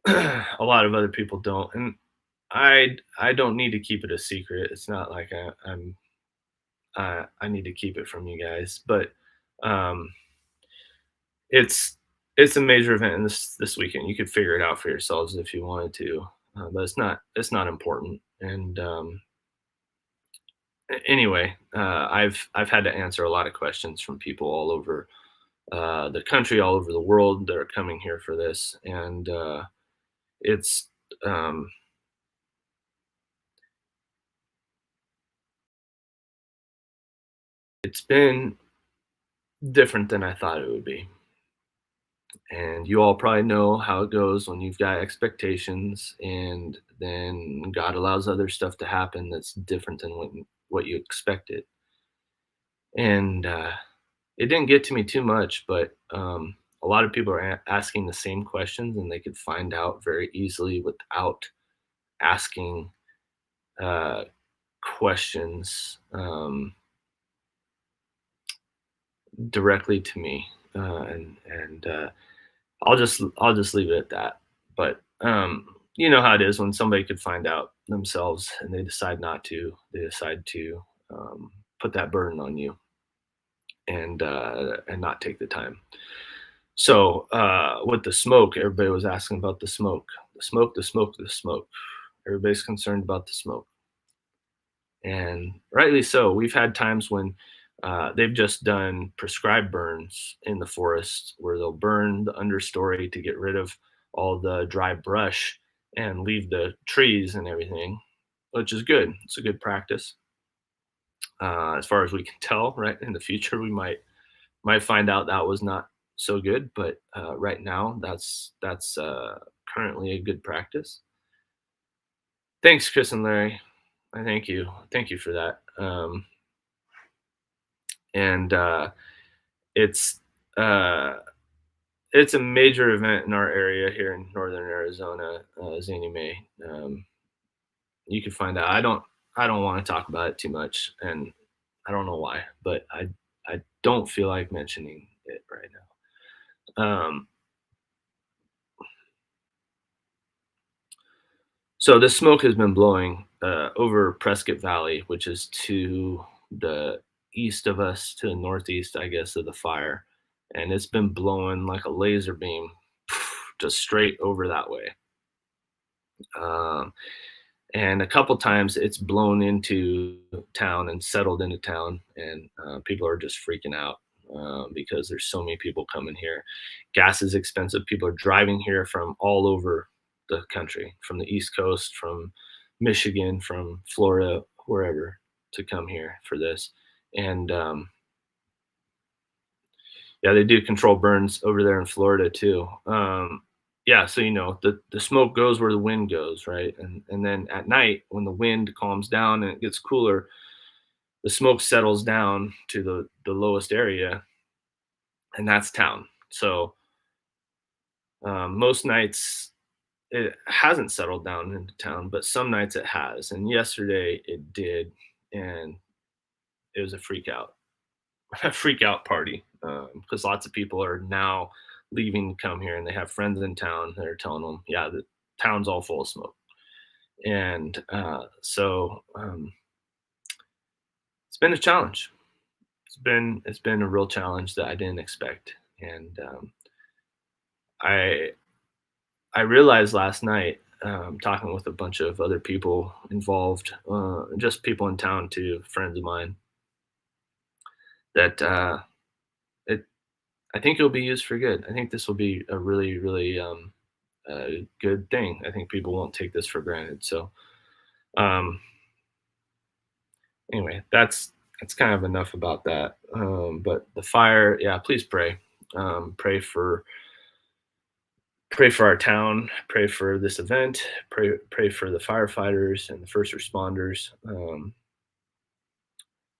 a lot of other people don't. And I don't need to keep it a secret. It's not like I need to keep it from you guys, but um, it's it's a major event in this weekend. You could figure it out for yourselves if you wanted to, but it's not important. And anyway, I've had to answer a lot of questions from people all over the country, all over the world that are coming here for this, and it's um, it's been different than I thought it would be. And you all probably know how it goes when you've got expectations, and then God allows other stuff to happen that's different than what you expected. And it didn't get to me too much, but a lot of people are asking the same questions, and they could find out very easily without asking uh, questions directly to me, and I'll just leave it at that. But you know how it is when somebody could find out themselves and they decide not to. They decide to put that burden on you and not take the time. So with the smoke, everybody was asking about the smoke. The smoke, the smoke, the smoke. Everybody's concerned about the smoke, and rightly so. We've had times when they've just done prescribed burns in the forest where they'll burn the understory to get rid of all the dry brush and leave the trees and everything, which is good. It's a good practice. As far as we can tell, right in the future, we might find out that was not so good, but right now, that's currently a good practice. Thanks, Chris and Larry. I thank you for that. And it's uh, it's a major event in our area here in northern Arizona, Zany May. You can find out. I don't want to talk about it too much, and I don't know why, but I don't feel like mentioning it right now. So the smoke has been blowing over Prescott Valley, which is to the east of us, to the northeast, I guess, of the fire, and it's been blowing like a laser beam, just straight over that way. Um, and a couple times it's blown into town and settled into town, and people are just freaking out because there's so many people coming here. Gas is expensive. People are driving here from all over the country, from the East Coast, from Michigan, from Florida, wherever, to come here for this. And yeah, they do control burns over there in Florida too. Yeah, so the smoke goes where the wind goes, right? And then at night when the wind calms down and it gets cooler, the smoke settles down to the lowest area, and that's town. So most nights it hasn't settled down into town, but some nights it has. And yesterday it did, and it was a freak out, a freak out party because lots of people are now leaving to come here, and they have friends in town that are telling them, yeah, the town's all full of smoke. And it's been a challenge. It's been a real challenge that I didn't expect, and I I realized last night, talking with a bunch of other people involved, just people in town too, friends of mine, that it I think it'll be used for good. I think this will be a really, really good thing. I think people won't take this for granted. So um, anyway, that's kind of enough about that. But the fire, yeah, please pray. Pray for our town. Pray for this event. Pray for the firefighters and the first responders.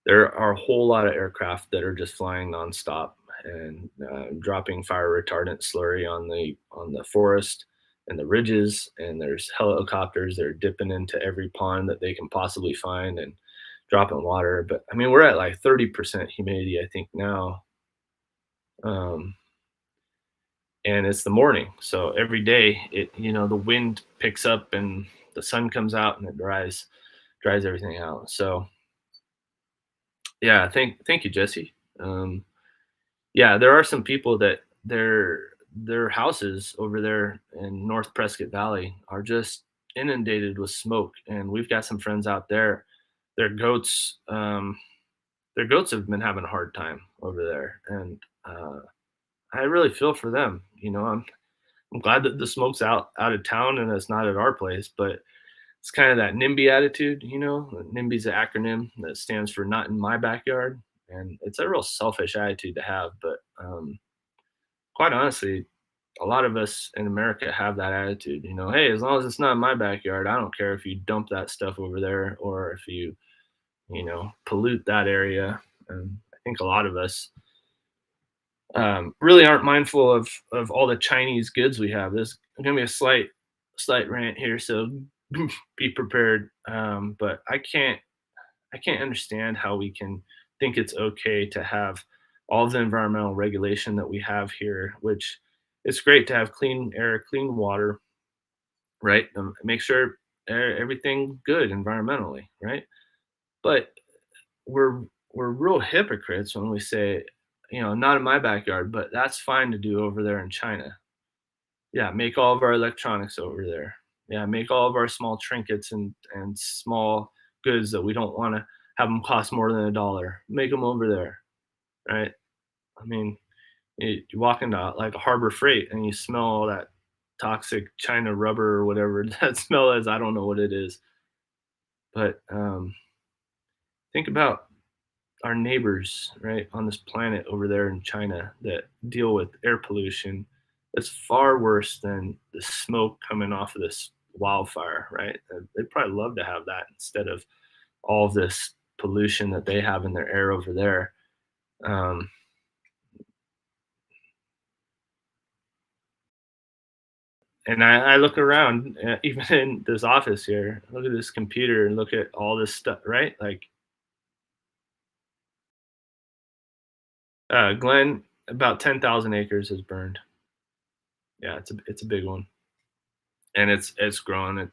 There are a whole lot of aircraft that are just flying nonstop and dropping fire retardant slurry on the forest and the ridges. And there's helicopters that are dipping into every pond that they can possibly find and dropping water. But I mean, we're at like 30% humidity, I think now, um, and it's the morning, so every day the wind picks up and the sun comes out and it dries everything out. So yeah, thank you, Jesse. Yeah, there are some people that their houses over there in North Prescott Valley are just inundated with smoke, and we've got some friends out there. Their goats, their goats have been having a hard time over there, and I really feel for them. I'm glad that the smoke's out of town and it's not at our place, but it's kind of that NIMBY attitude. NIMBY's an acronym that stands for "Not in My Backyard," and it's a real selfish attitude to have. But quite honestly, a lot of us in America have that attitude. Hey, as long as it's not in my backyard, I don't care if you dump that stuff over there or if you pollute that area. And I think a lot of us really aren't mindful of all the Chinese goods we have. There's gonna be a slight rant here, so be prepared. But I can't understand how we can think it's okay to have all the environmental regulation that we have here, which it's great to have clean air, clean water, right? Make sure everything good environmentally, right? But we're we're real hypocrites when we say, not in my backyard, but that's fine to do over there in China. Yeah, make all of our electronics over there. Yeah, make all of our small trinkets and small goods that we don't wanna have them cost more than $1. Make them over there, right? I mean, you walk into, like, a Harbor Freight and you smell all that toxic China rubber or whatever that smell is, I don't know what it is. But, think about our neighbors, right, on this planet over there in China that deal with air pollution. It's far worse than the smoke coming off of this wildfire, right? They'd probably love to have that instead of all of this pollution that they have in their air over there. Um, and I look around, even in this office here, look at this computer and look at all this stuff, right? Like, Glenn, about 10,000 acres is burned. Yeah, it's a big one, and it's growing.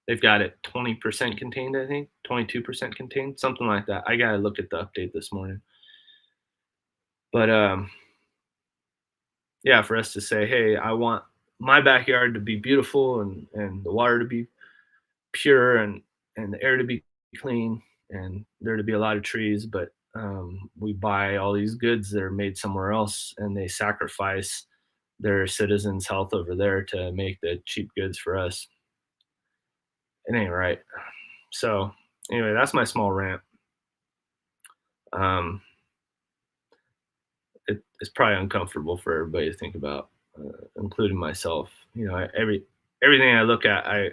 They've got it 20% contained, I think, 22% contained, something like that. I gotta look at the update this morning. But yeah, for us to say, hey, I want my backyard to be beautiful and the water to be pure and the air to be clean and there to be a lot of trees, but we buy all these goods that are made somewhere else and they sacrifice their citizens' health over there to make the cheap goods for us. It ain't right. So anyway, that's my small rant. Um, it's probably uncomfortable for everybody to think about, including myself. You know, everything I look at, I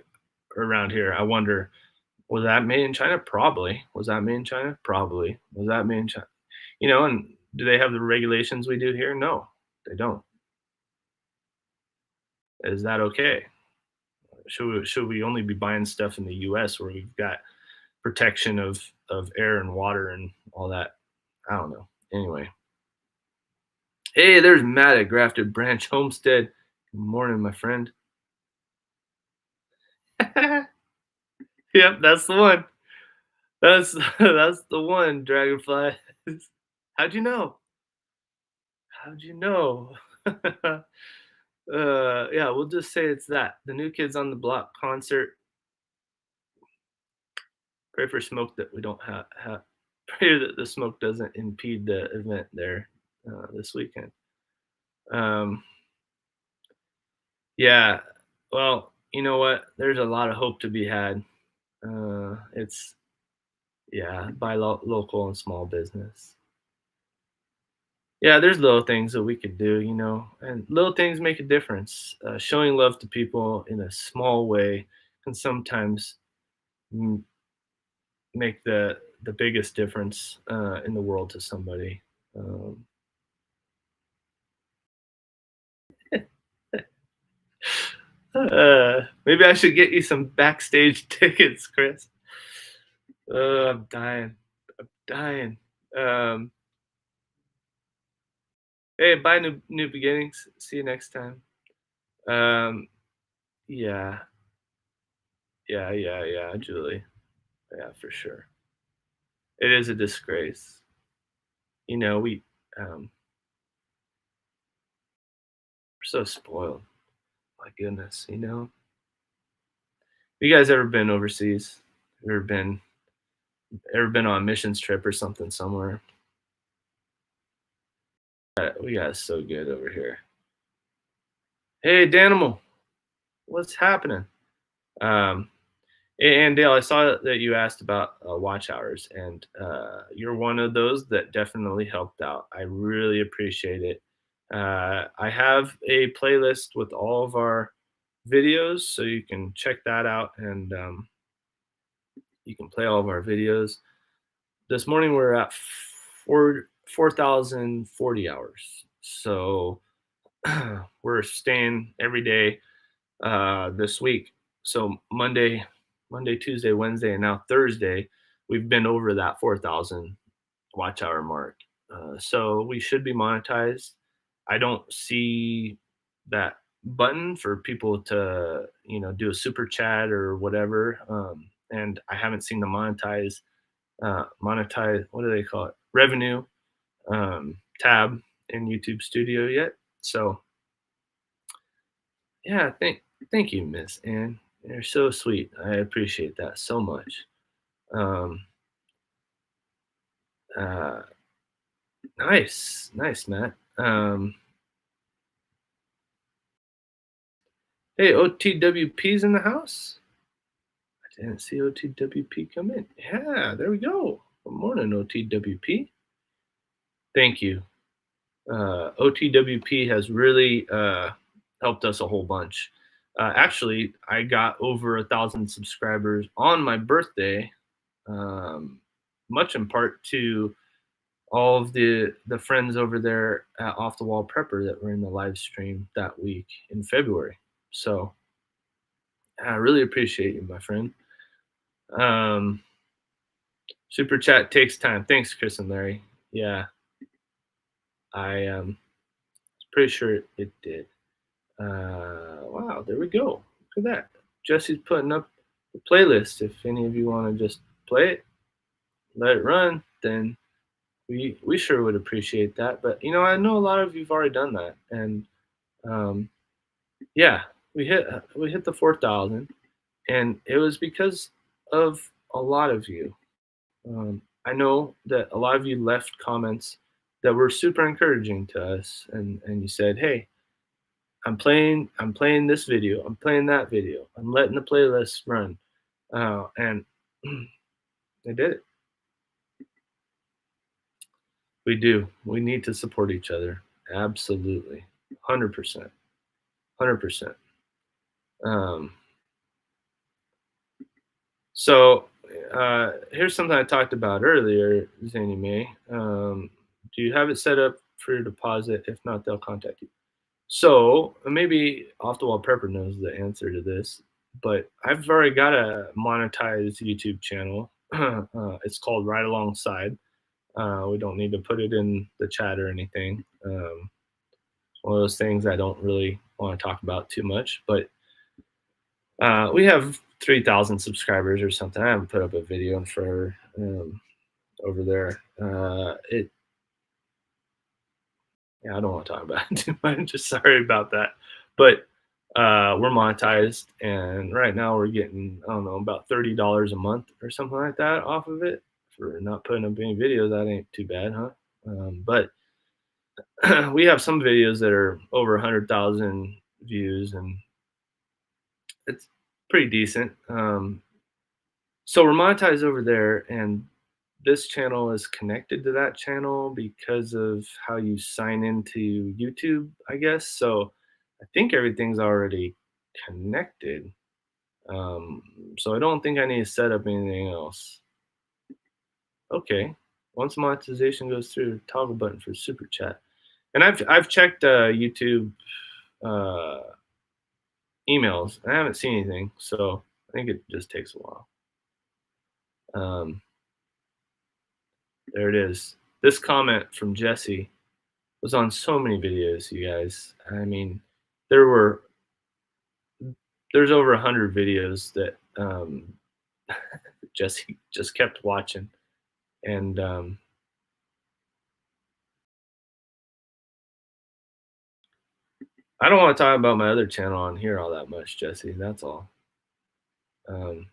around here, I wonder, was that made in China? Probably. Was that made in China? Probably. Was that made in China? You know, and do they have the regulations we do here? No, they don't. Is that okay? Should we only be buying stuff in the U.S. where we've got protection of air and water and all that? I don't know. Anyway, hey, there's Matt at Grafted Branch Homestead. Good morning, my friend. Yep, that's the one. That's that's the one, Dragonfly. How'd you know? How'd you know? Yeah, we'll just say it's that. The New Kids on the Block concert. Pray for smoke that we don't have. Pray that the smoke doesn't impede the event there this weekend. Um, yeah, well, you know what? There's a lot of hope to be had. It's yeah, by local and small business. Yeah, there's little things that we could do, you know, and little things make a difference. Showing love to people in a small way can sometimes m- make the biggest difference in the world to somebody. Um, Maybe I should get you some backstage tickets, Chris. I'm dying. I'm dying. Um, hey, bye, new beginnings. See you next time. Um, yeah, yeah, Julie. Yeah, for sure. It is a disgrace. You know, we're so spoiled. My goodness, you know. You guys ever been overseas? Ever been ever been on a missions trip or something somewhere? We got it so good over here. Hey, Danimal, what's happening? Um, and Dale, I saw that you asked about watch hours, and you're one of those that definitely helped out. I really appreciate it. I have a playlist with all of our videos, so you can check that out, and you can play all of our videos. This morning we're at 4,040 hours, so we're staying every day this week. So Monday, Tuesday, Wednesday, and now Thursday, we've been over that 4,000 watch hour mark. So we should be monetized. I don't see that button for people to, you know, do a super chat or whatever. And I haven't seen the monetize, what do they call it? Revenue tab in YouTube Studio yet. So Yeah, thank you, Miss Ann. You're so sweet. I appreciate that so much. Um, uh, nice, Matt. Hey, OTWP's in the house. I didn't see OTWP come in. Yeah, there we go. Good morning, OTWP. Thank you. OTWP has really helped us a whole bunch. Actually, I got over 1,000 subscribers on my birthday, um, much in part to all of the friends over there at Off the Wall Prepper that were in the live stream that week in February. So I really appreciate you, my friend. Um, Super chat takes time. Thanks, Chris and Larry. Yeah, I pretty sure it did. Wow, there we go. Look at that. Jesse's putting up the playlist. If any of you want to just play it, let it run, then we sure would appreciate that. But I know a lot of you've already done that, and um, yeah, we hit the 4,000, and it was because of a lot of you. I know that a lot of you left comments that were super encouraging to us, and you said, "Hey, I'm playing this video, I'm playing that video, I'm letting the playlist run," and they did it. We do. We need to support each other. Absolutely, 100%, 100%. Um, so here's something I talked about earlier, Zany May. Do you have it set up for your deposit? If not, they'll contact you. So maybe Off the Wall Prepper knows the answer to this, but I've already got a monetized YouTube channel. It's called Right Alongside. We don't need to put it in the chat or anything. One of those things I don't really want to talk about too much, but we have 3,000 subscribers or something. I haven't put up a video in forever over there. Yeah, I don't want to talk about it too much. Just sorry about that. But we're monetized, and right now we're getting, I don't know, about $30 a month or something like that off of it for not putting up any videos. That ain't too bad, huh? But we have some videos that are over 100,000 views, and it's pretty decent. So we're monetized over there, and this channel is connected to that channel because of how you sign into YouTube, I guess. So I think everything's already connected. Um, so I don't think I need to set up anything else. Okay. Once monetization goes through, toggle button for super chat. And I've checked YouTube uh, emails. I haven't seen anything, so I think it just takes a while. Um, there it is. This comment from Jesse was on so many videos, you guys. I mean, there were there's over 100 videos that Jesse just kept watching, and I don't want to talk about my other channel on here all that much, Jesse. That's all. Um,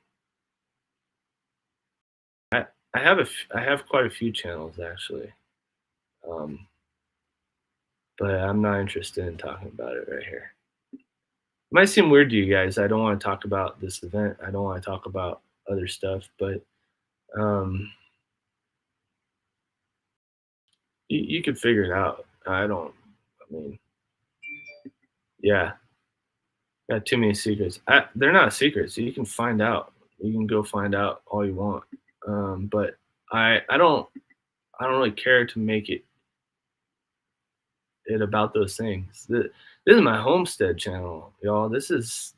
I have quite a few channels actually, um, but I'm not interested in talking about it right here. It might seem weird to you guys. I don't want to talk about this event. I don't want to talk about other stuff, but um, you could figure it out. I don't. I mean, yeah, got too many secrets. They're not secrets. You can find out. You can go find out all you want. But I don't really care to make it about those things. This is my homestead channel, y'all. This is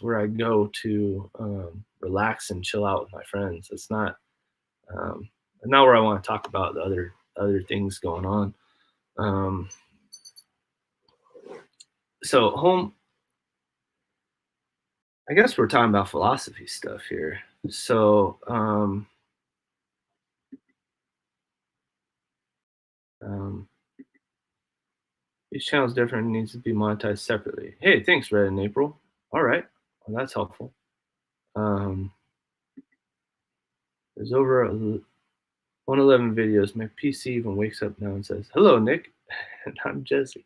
where I go to relax and chill out with my friends. It's um, not where I want to talk about the other things going on. Um, so home, I guess we're talking about philosophy stuff here. So um, Each channel is different and needs to be monetized separately. Hey, thanks, Red and April. All right, well, that's helpful. Um, there's over 111 videos. My PC even wakes up now and says, "Hello, Nick," and I'm Jesse.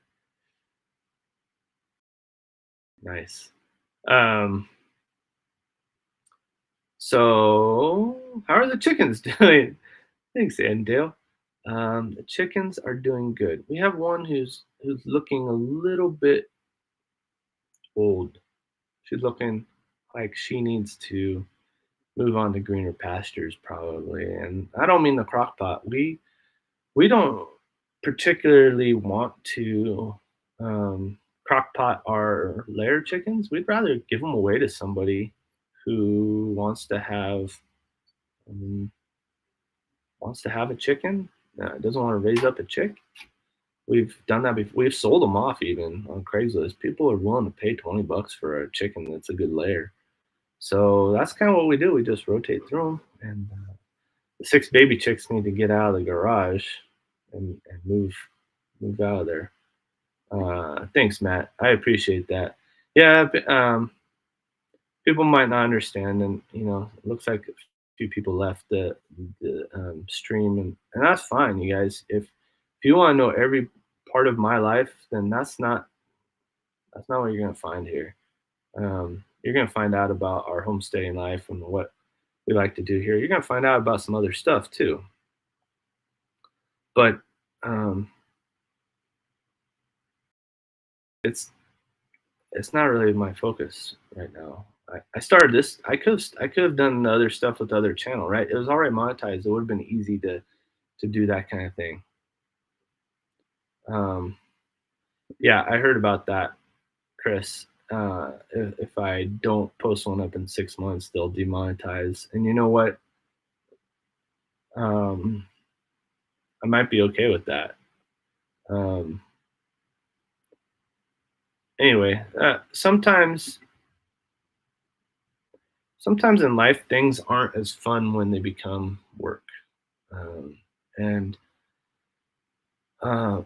Nice. Um, so how are the chickens doing? Thanks, Andale. The chickens are doing good. We have one who's looking a little bit old. She's looking like she needs to move on to greener pastures, probably. And I don't mean the crock pot. We don't particularly want to crock pot our layer chickens. We'd rather give them away to somebody who um, wants to have a chicken. Doesn't want to raise up a chick. We've done that before. We've sold them off even on Craigslist. People are willing to pay $20 for a chicken that's a good layer. So that's kind of what we do. We just rotate through them, and the six baby chicks need to get out of the garage and move out of there. Thanks, Matt. I appreciate that. Yeah, people might not understand, and it looks like a few people left the stream, and that's fine, you guys. If you want to know every part of my life, then that's not what you're gonna find here. You're gonna find out about our homesteading life and what we like to do here. You're gonna find out about some other stuff too, but um, it's it's not really my focus right now. I started this. I could have done the other stuff with the other channel, right? It was already monetized. It would have been easy to do that kind of thing. Um, yeah, I heard about that, Chris. If I don't post one up in 6 months, they'll demonetize. And you know what? Um, I might be okay with that. Um, anyway, sometimes in life things aren't as fun when they become work. Um, and uh,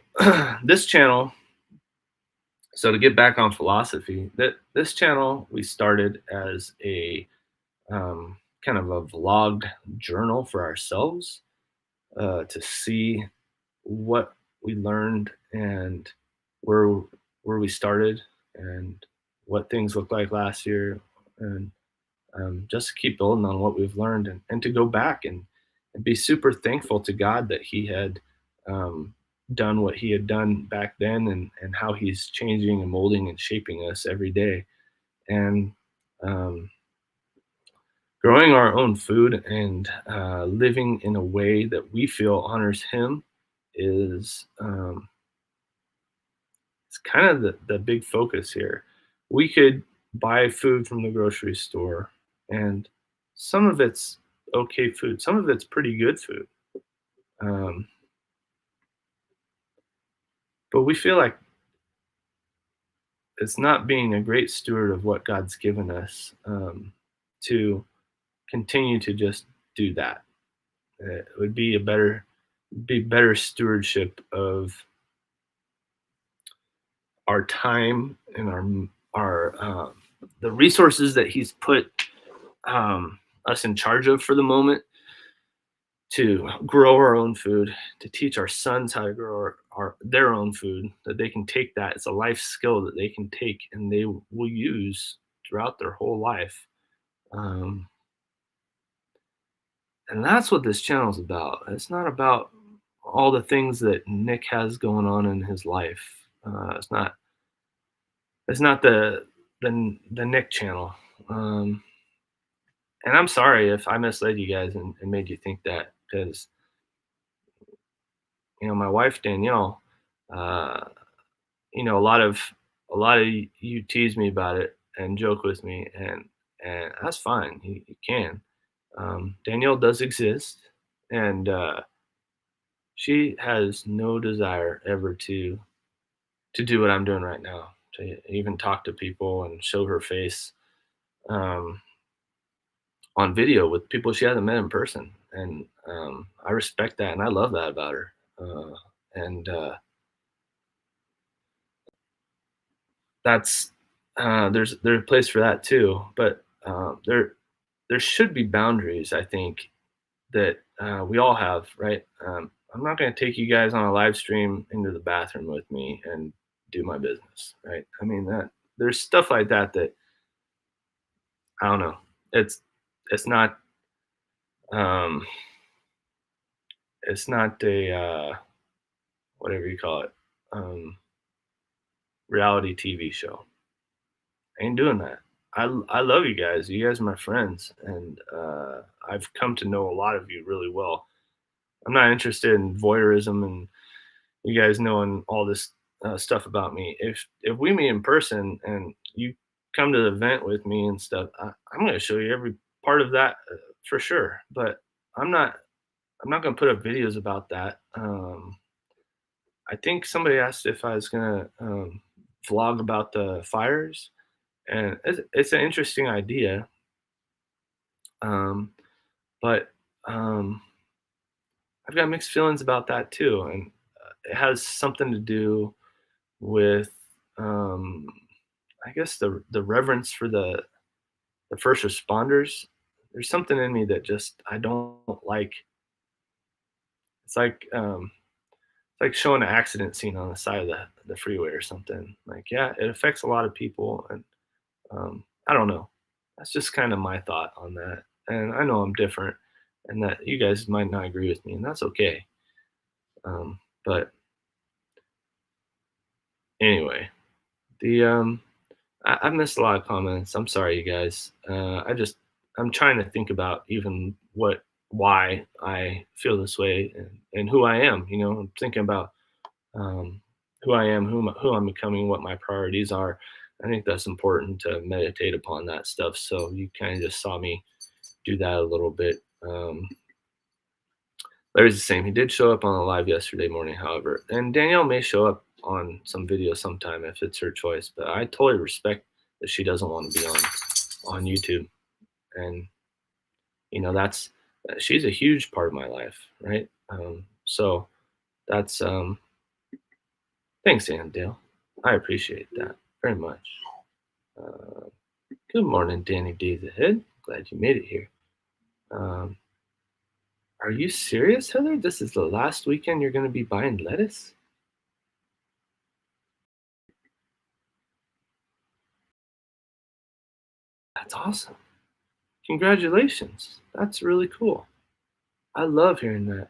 this channel, so to get back on philosophy, that this channel we started as a kind of a vlog journal for ourselves, to see what we learned and where where we started and what things looked like last year, and just to keep building on what we've learned, and to go back and be super thankful to God that He had um, done what He had done back then, and how He's changing and molding and shaping us every day. And um, growing our own food and living in a way that we feel honors Him is it's kind of the big focus here. We could buy food from the grocery store, and some of it's okay food, some of it's pretty good food. Um, but we feel like it's not being a great steward of what God's given us, to continue to just do that. It would be better stewardship of our time and our the resources that He's put us in charge of for the moment, to grow our own food, to teach our sons how to grow their own food, that they can take that. It's a life skill that they can take and they will use throughout their whole life. Um, and that's what this channel is about. It's not about all the things that Nick has going on in his life. It's not the Nick channel. Um, and I'm sorry if I misled you guys and made you think that, because my wife Danielle, uh, a lot of you tease me about it and joke with me, and that's fine. You can. Danielle does exist, and she has no desire ever to do what I'm doing right now, to even talk to people and show her face um, on video with people she hasn't met in person. And I respect that, and I love that about her. And that's there's a place for that too, but there should be boundaries. I think that we all have, right? I'm not going to take you guys on a live stream into the bathroom with me and do my business, right? I mean that there's stuff like that that I don't know. It's it's not um, it's not a whatever you call it, um, reality TV show. I ain't doing that. I love you guys. You guys are my friends, and I've come to know a lot of you really well. I'm not interested in voyeurism and you guys knowing all this stuff about me. If we meet in person and you come to the event with me and stuff, I'm going to show you every part of that for sure. But I'm not I'm not going to put up videos about that. I think somebody asked if I was going to vlog about the fires, and it's an interesting idea. Um, but I've got mixed feelings about that too, and it has something to do with um, I guess the reverence for the first responders. There's something in me that just I don't like. It's like it's like showing an accident scene on the side of the freeway or something. Like, yeah, it affects a lot of people, and I don't know. That's just kind of my thought on that. And I know I'm different, and that you guys might not agree with me, and that's okay. But anyway, the I've missed a lot of comments. I'm sorry, you guys. I'm trying to think about even why I feel this way and who I am. You know, I'm thinking about um, who I am, who I'm becoming, what my priorities are. I think that's important to meditate upon that stuff. So you kind of just saw me do that a little bit. Larry's the same. He did show up on a live yesterday morning, however, and Danielle may show up on some video sometime if it's her choice. But I totally respect that she doesn't want to be on YouTube, and that's she's a huge part of my life, right? So that's thanks, Dale. I appreciate that very much. Uh, Good morning, Danny Days ahead. Glad you made it here. Um, are you serious, Heather? This is the last weekend you're going to be buying lettuce? That's awesome. Congratulations. That's really cool. I love hearing that.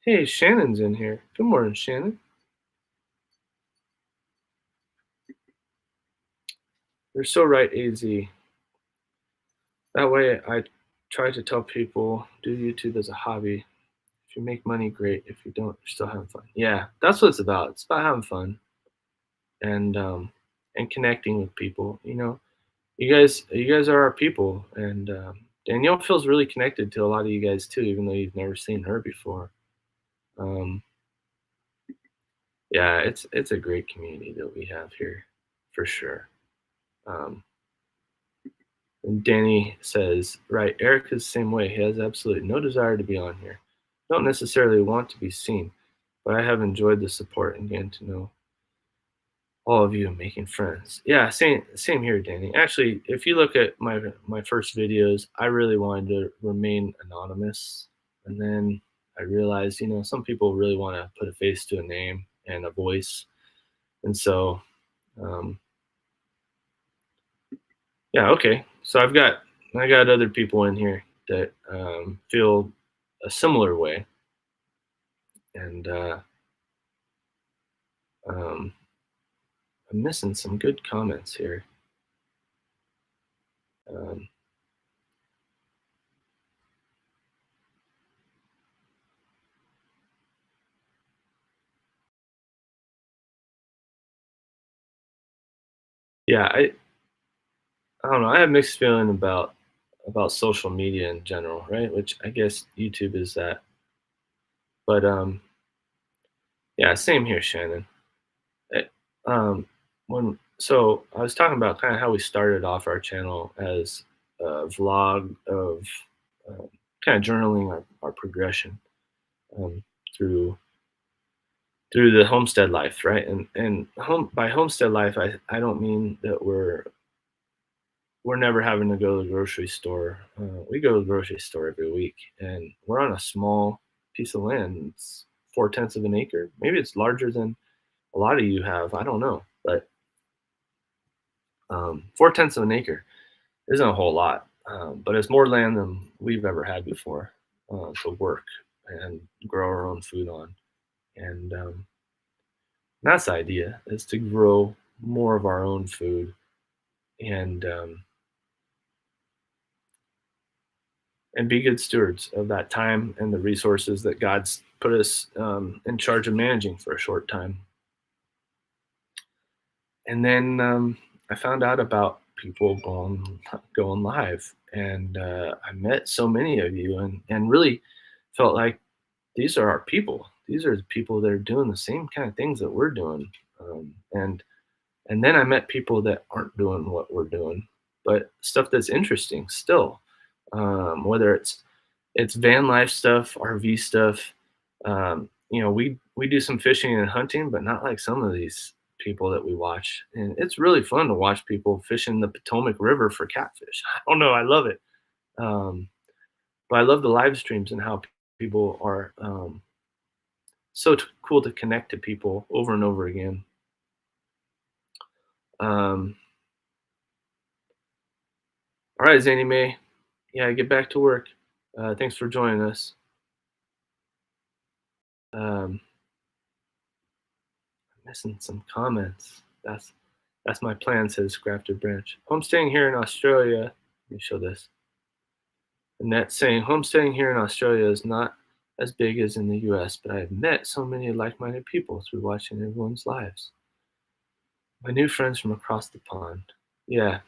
Hey, Shannon's in here. Good morning, Shannon. You're so right, AZ. That way, I try to tell people do YouTube as a hobby. If you make money, great. If you don't, you're still having fun. Yeah, that's what it's about. It's about having fun and connecting with people. You guys are our people, and Danielle feels really connected to a lot of you guys too, even though you've never seen her before. Um, yeah, it's a great community that we have here, for sure. Um, and Danny says, right, Eric is the same way. He has absolutely no desire to be on here. Don't necessarily want to be seen, but I have enjoyed the support and getting to know all of you and making friends. Yeah, same here, Danny. Actually, if you look at my first videos, I really wanted to remain anonymous, and then I realized, some people really want to put a face to a name and a voice, and so um, yeah, okay. So I got other people in here that feel a similar way, and um, I'm missing some good comments here. Um, yeah, I don't know. I have mixed feeling about social media in general, right? Which I guess YouTube is that. But yeah, same here, Shannon. It, um, I was talking about kind of how we started off our channel as a vlog of kind of journaling our progression um, through through the homestead life, right? And home by homestead life, I don't mean that we're never having to go to the grocery store. We go to the grocery store every week, and we're on a small piece of land. It's 4/10 of an acre. Maybe it's larger than a lot of you have. I don't know, but 4/10 of an acre isn't a whole lot, but it's more land than we've ever had before to work and grow our own food on. And that's the idea, is to grow more of our own food and and be good stewards of that time and the resources that God's put us in charge of managing for a short time. And then I found out about people going live, and I met so many of you, and really felt like these are our people. These are the people that are doing the same kind of things that we're doing, and then I met people that aren't doing what we're doing, but stuff that's interesting still. Whether it's van life stuff, RV stuff. We do some fishing and hunting, but not like some of these people that we watch. And it's really fun to watch people fishing the Potomac River for catfish. I don't know, I love it. Um, but I love the live streams and how people are cool to connect to people over and over again. Um, all right, Zany May. Yeah, get back to work. Thanks for joining us. Um, Missing some comments. That's my plan, says Grafted Branch. Homestaying here in Australia. Let me show this. Annette saying, homestaying here in Australia is not as big as in the US, but I have met so many like minded people through watching everyone's lives. My new friends from across the pond. Yeah,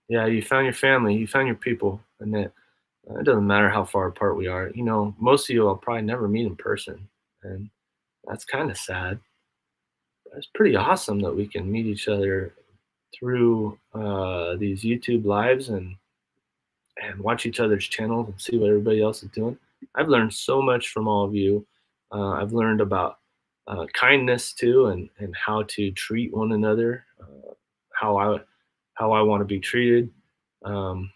yeah, you found your family, you found your people, Annette. It doesn't matter how far apart we are. Most of you I'll probably never meet in person. And that's kind of sad. It's pretty awesome that we can meet each other through these YouTube lives and watch each other's channels and see what everybody else is doing. I've learned so much from all of you. I've learned about kindness too, and how to treat one another, how I want to be treated, um,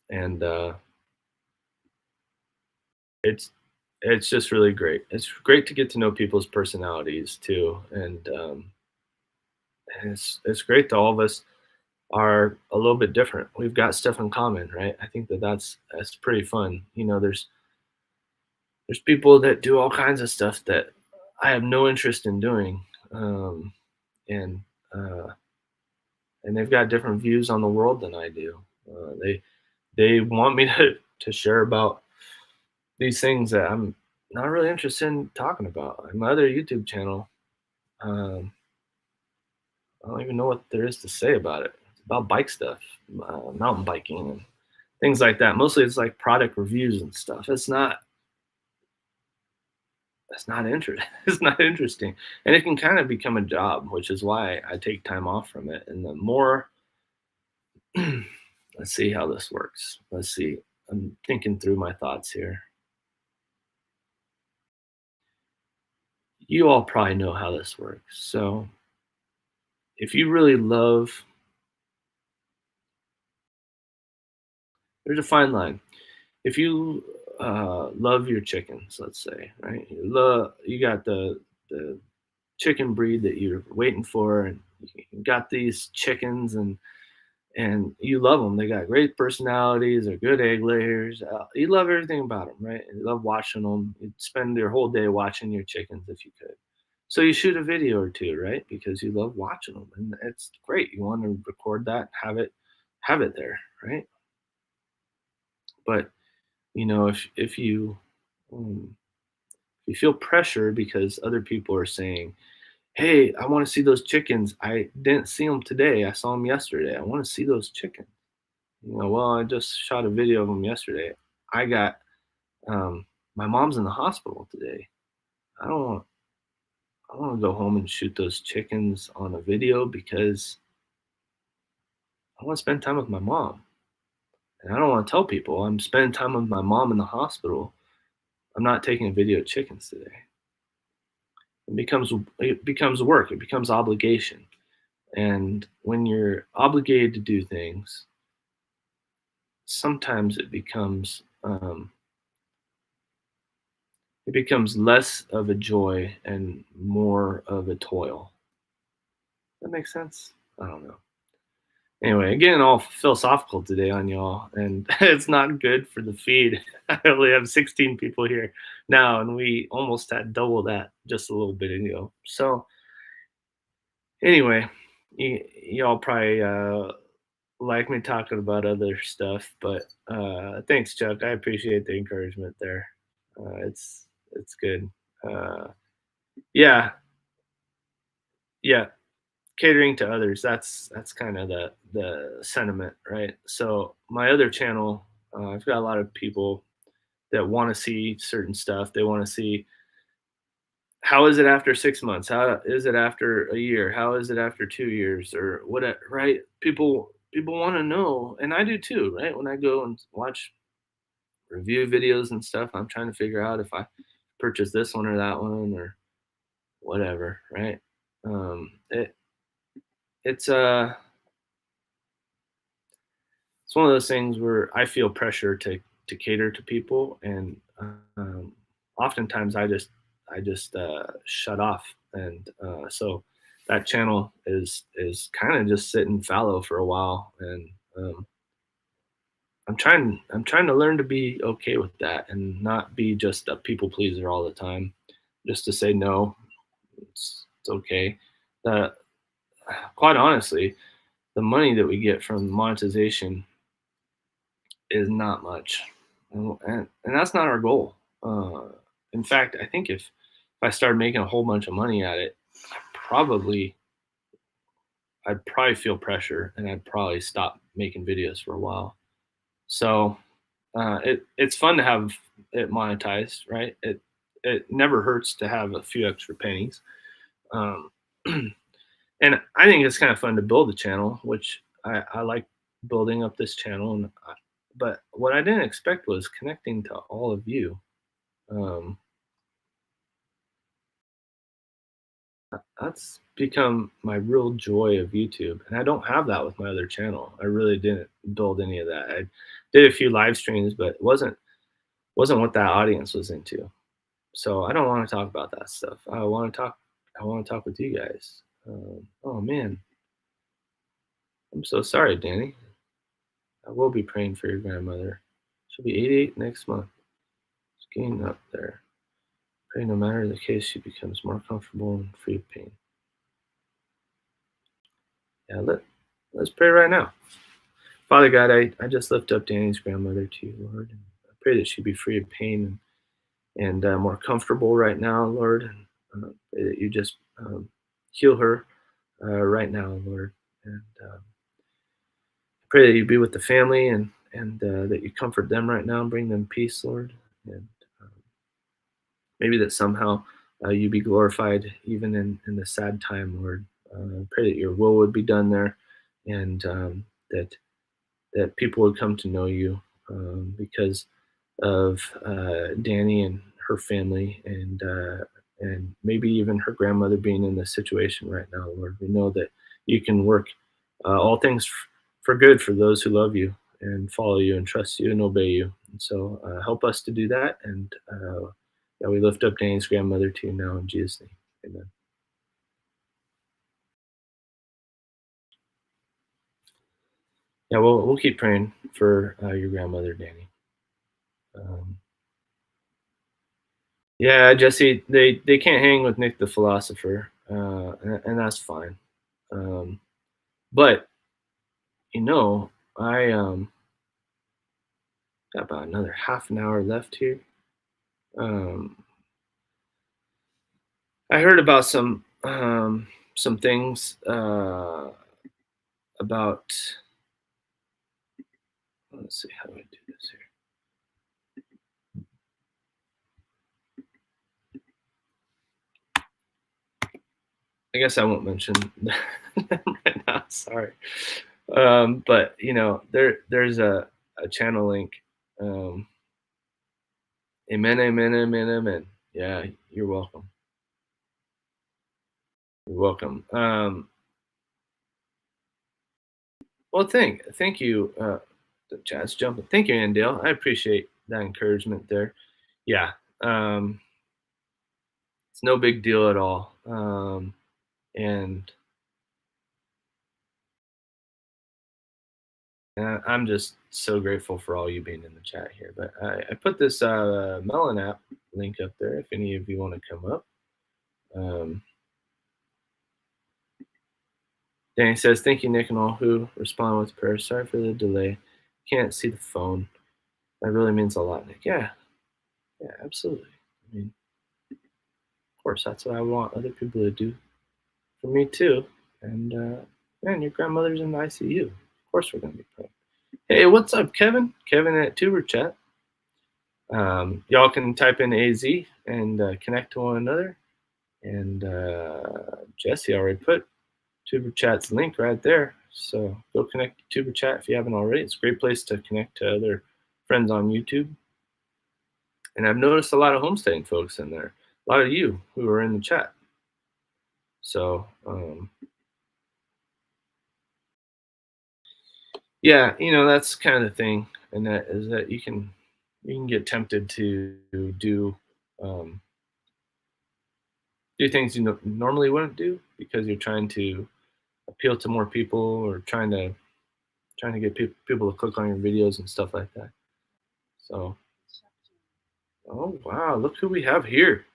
and it's it's just really great. It's great to get to know people's personalities too, and it's great that all of us are a little bit different. We've got stuff in common, right? I think that's pretty fun. There's people that do all kinds of stuff that I have no interest in doing, and uh, and they've got different views on the world than I do. They want me to share about these things that I'm not really interested in talking about. My other YouTube channel, um, I don't even know what there is to say about it. It's about bike stuff, mountain biking, and things like that. Mostly, it's like product reviews and stuff. It's not interesting. It's not interesting, and it can kind of become a job, which is why I take time off from it. And the more, let's see how this works. Let's see. I'm thinking through my thoughts here. You all probably know how this works. So if you really love, there's a fine line. If you love your chickens, let's say, right? You got the chicken breed that you're waiting for, and you got these chickens, and you love them. They got great personalities. They're good egg layers. You love everything about them, right? You love watching them. You'd spend your whole day watching your chickens if you could. So you shoot a video or two, right? Because you love watching them, and it's great. You want to record that, have it there, right? But um, if you feel pressure because other people are saying, "Hey, I want to see those chickens. I didn't see them today. I saw them yesterday. I want to see those chickens." Well, I just shot a video of them yesterday. I got my mom's in the hospital today. I don't want I want to go home and shoot those chickens on a video because I want to spend time with my mom. And I don't want to tell people I'm spending time with my mom in the hospital. I'm not taking a video of chickens today. it becomes work. It becomes obligation. And when you're obligated to do things, sometimes it becomes less of a joy and more of a toil. That makes sense? I don't know. Anyway, getting all philosophical today on y'all, and it's not good for the feed. I only have 16 people here now, and we almost had double that just a little bit ago. So, anyway, y'all probably like me talking about other stuff, but thanks, Chuck. I appreciate the encouragement there. It's good. Uh, yeah, yeah. Catering to others. That's kind of the sentiment, right? So my other channel, I've got a lot of people that want to see certain stuff. They want to see how is it after 6 months? How is it after a year? How is it after 2 years or what? Right? People want to know, and I do too, right? When I go and watch review videos and stuff, I'm trying to figure out if I purchase this one or that one or whatever, right? It it's it's one of those things where I feel pressure to cater to people, and oftentimes I just shut off, and so that channel is kind of just sitting fallow for a while, and um, I'm trying to learn to be okay with that and not be just a people pleaser all the time, just to say no. It's okay. Uh, Quite honestly, the money that we get from monetization is not much, and that's not our goal. In fact, I think if I started making a whole bunch of money at it, probably I'd probably feel pressure and I'd probably stop making videos for a while. So it's fun to have it monetized, right? It never hurts to have a few extra pennies. Um, and I think it's kind of fun to build the channel, which I like building up this channel. But what I didn't expect was connecting to all of you. Um, that's become my real joy of YouTube, and I don't have that with my other channel. I really didn't build any of that. I did a few live streams, but it wasn't what that audience was into. So I don't want to talk about that stuff. I want to talk with you guys. Oh man, I'm so sorry, Danny. I will be praying for your grandmother. She'll be 88 next month. It's getting up there. Pray no matter the case, she becomes more comfortable and free of pain. Yeah, let's pray right now. Father God, I just lift up Danny's grandmother to you, Lord. And I pray that she be free of pain and more comfortable right now, Lord. And pray that you just heal her right now, Lord. And pray that you be with the family and that you comfort them right now and bring them peace, Lord. And um, maybe that somehow you be glorified even in the sad time, Lord. Pray that your will would be done there, and that people would come to know you because of Danny and her family, and maybe even her grandmother being in this situation right now, Lord. We know that you can work all things for good for those who love you and follow you and trust you and obey you. And so help us to do that. And yeah, we lift up Danny's grandmother to you now in Jesus' name. Amen. Yeah, we'll keep praying for your grandmother, Danny. Um, yeah, Jesse, they can't hang with Nick the philosopher, and that's fine. Um, but you know, I got about another half an hour left here. Um, I heard about some things about. Let's see, how do I do this here? I guess I won't mention them right now. Sorry, but there's a channel link. Um, Amen, amen, amen, amen. Yeah, you're welcome. You're welcome. Well, thank you. The chat's jumping. Thank you, Andale. I appreciate that encouragement there. Yeah, um, it's no big deal at all. And I'm just so grateful for all you being in the chat here. But I put this Melon app link up there if any of you want to come up. Um, Danny says, "Thank you, Nick, and all who respond with prayers. Sorry for the delay. Can't see the phone. That really means a lot, Nick." Yeah, yeah, absolutely. I mean, of course, that's what I want other people to do for me too. And man, your grandmother's in the ICU. Of course, we're gonna be praying. Hey, what's up, Kevin? Kevin at Tuber Chat. Y'all can type in AZ and connect to one another. And Jesse already put Tuber Chat's link right there. So go connect to Tuber Chat if you haven't already. It's a great place to connect to other friends on YouTube. And I've noticed a lot of homesteading folks in there. A lot of you who are in the chat. So yeah, that's kind of the thing, and that is that you can get tempted to um, do things you normally wouldn't do because you're trying to appeal to more people or trying to get people to click on your videos and stuff like that. So, oh wow, look who we have here,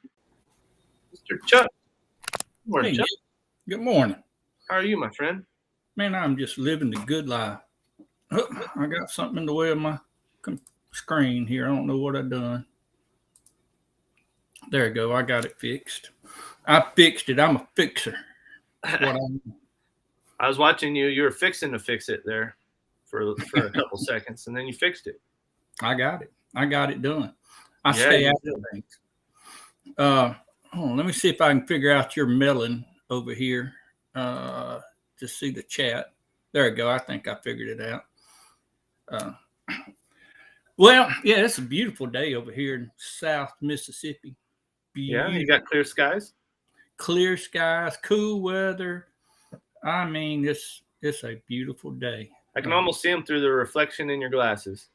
Mr. Chuck. Good morning, Hey, Chuck. good morning. How are you, my friend? Man, I'm just living the good life. Oh, I got something in the way of my screen here. I don't know what I've done. There you go. I got it fixed. I fixed it. I'm a fixer. That's what I was watching you. You were fixing to fix it there for a couple seconds, and then you fixed it. I got it. I got it done. I Yeah, stay you out did. of things. Let me see if I can figure out your melon over here. To see the chat. There you go. I think I figured it out. Well, yeah, it's a beautiful day over here in South Mississippi. Yeah, you Beautiful, got clear skies. clear skies, cool weather. I mean, it's a beautiful day. I can almost see them through the reflection in your glasses.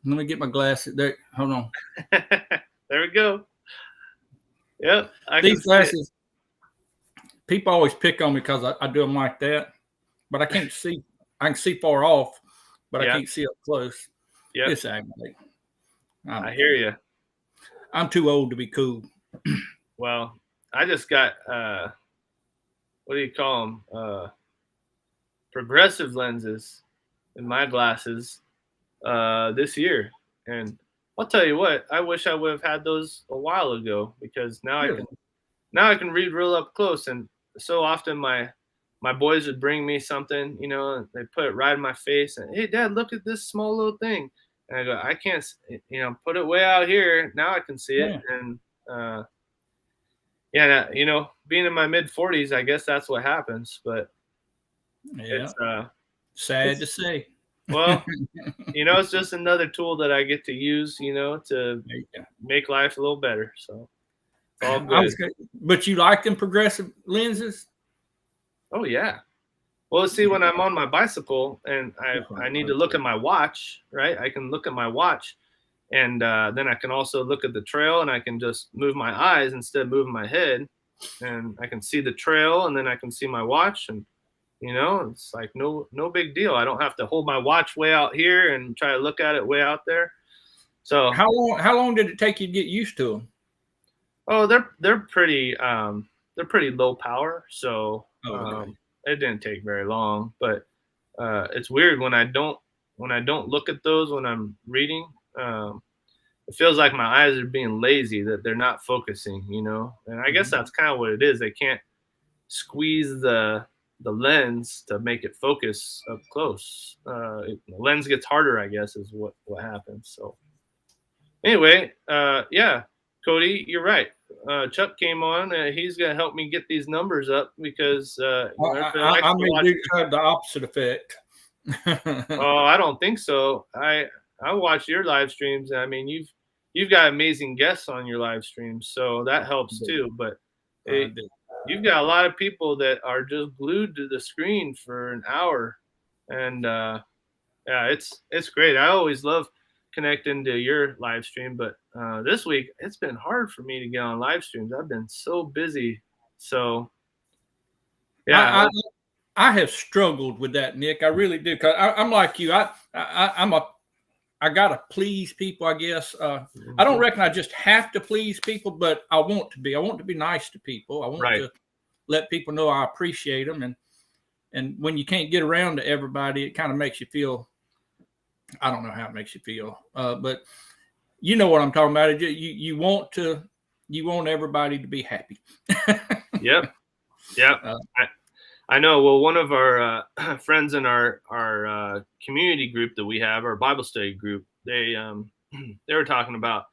Let me get my glasses. There, hold on. There we go. Yep, I can These see it. glasses, people always pick on me because I do them like that, but I can't see. I can see far off, but I Yeah, can't see up close. yep. It's aggravating. I hear you. I'm too old to be cool. Well, I just got what do you call them? Progressive lenses in my glasses this year, and I'll tell you what. I wish I would have had those a while ago because Really? now I can read real up close. And so often my boys would bring me something, and they put it right in my face, and hey, Dad, look at this small little thing. And I go, I can't, put it way out here. Now I can see it, Yeah. and yeah, being in my mid 40s, I guess that's what happens. But Yeah. it's Sad to say. well, it's just another tool that I get to use, to Yeah. make life a little better. So it's all I good. was, but you like them progressive lenses? Oh yeah. Well, see, when I'm on my bicycle and I need to look at my watch, right? I can look at my watch, and then I can also look at the trail, and I can just move my eyes instead of moving my head, and I can see the trail, and then I can see my watch, and it's like no big deal. I don't have to hold my watch way out here and try to look at it way out there. So How long did it take you to get used to them? oh, they're pretty low power, so Okay. it didn't take very long. But it's weird when I don't look at those when I'm reading. It feels like my eyes are being lazy, that they're not focusing, And I guess that's kind of what it is. They can't squeeze the lens to make it focus up close. The lens gets harder, I guess, is what happens. So anyway, yeah, Cody, you're right. Chuck came on. He's gonna help me get these numbers up because if they like I to may watch. do have the opposite effect. Oh, I don't think so. I watch your live streams. I mean, you've got amazing guests on your live streams, so that helps too. But I it, do. you've got a lot of people that are just glued to the screen for an hour, and yeah, it's great. I always love connecting to your live stream, but this week it's been hard for me to get on live streams. I've been so busy. So yeah, I, I I have struggled with that, Nick. I really do. Cause I'm like you. I gotta please people, I guess. I don't reckon I just have to please people, but I want to be. I want to be nice to people. I want right. to let people know I appreciate them. And when you can't get around to everybody, it kind of makes you feel. I don't know how it makes you feel, but you know what I'm talking about. You want everybody to be happy. Yep. Yep. I know. Well, one of our friends in our community group that we have, our Bible study group, they they were talking about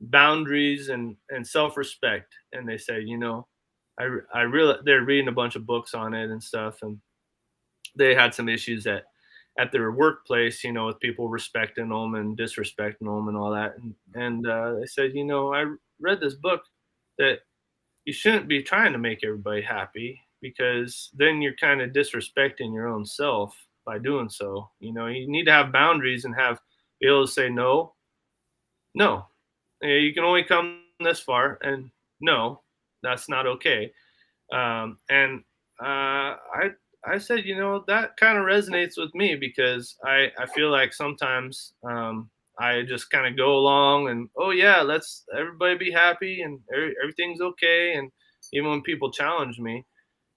boundaries and self respect, and they said, I really they're reading a bunch of books on it and stuff, and they had some issues at their workplace, with people respecting them and disrespecting them and all that, and they said, I read this book that you shouldn't be trying to make everybody happy because then you're kind of disrespecting your own self by doing so. You need to have boundaries and be able to say no, no. You can only come this far, and no, that's not okay. And I said, that kind of resonates with me because I feel like sometimes I just kind of go along and, oh yeah, let's everybody be happy and everything's okay. And even when people challenge me,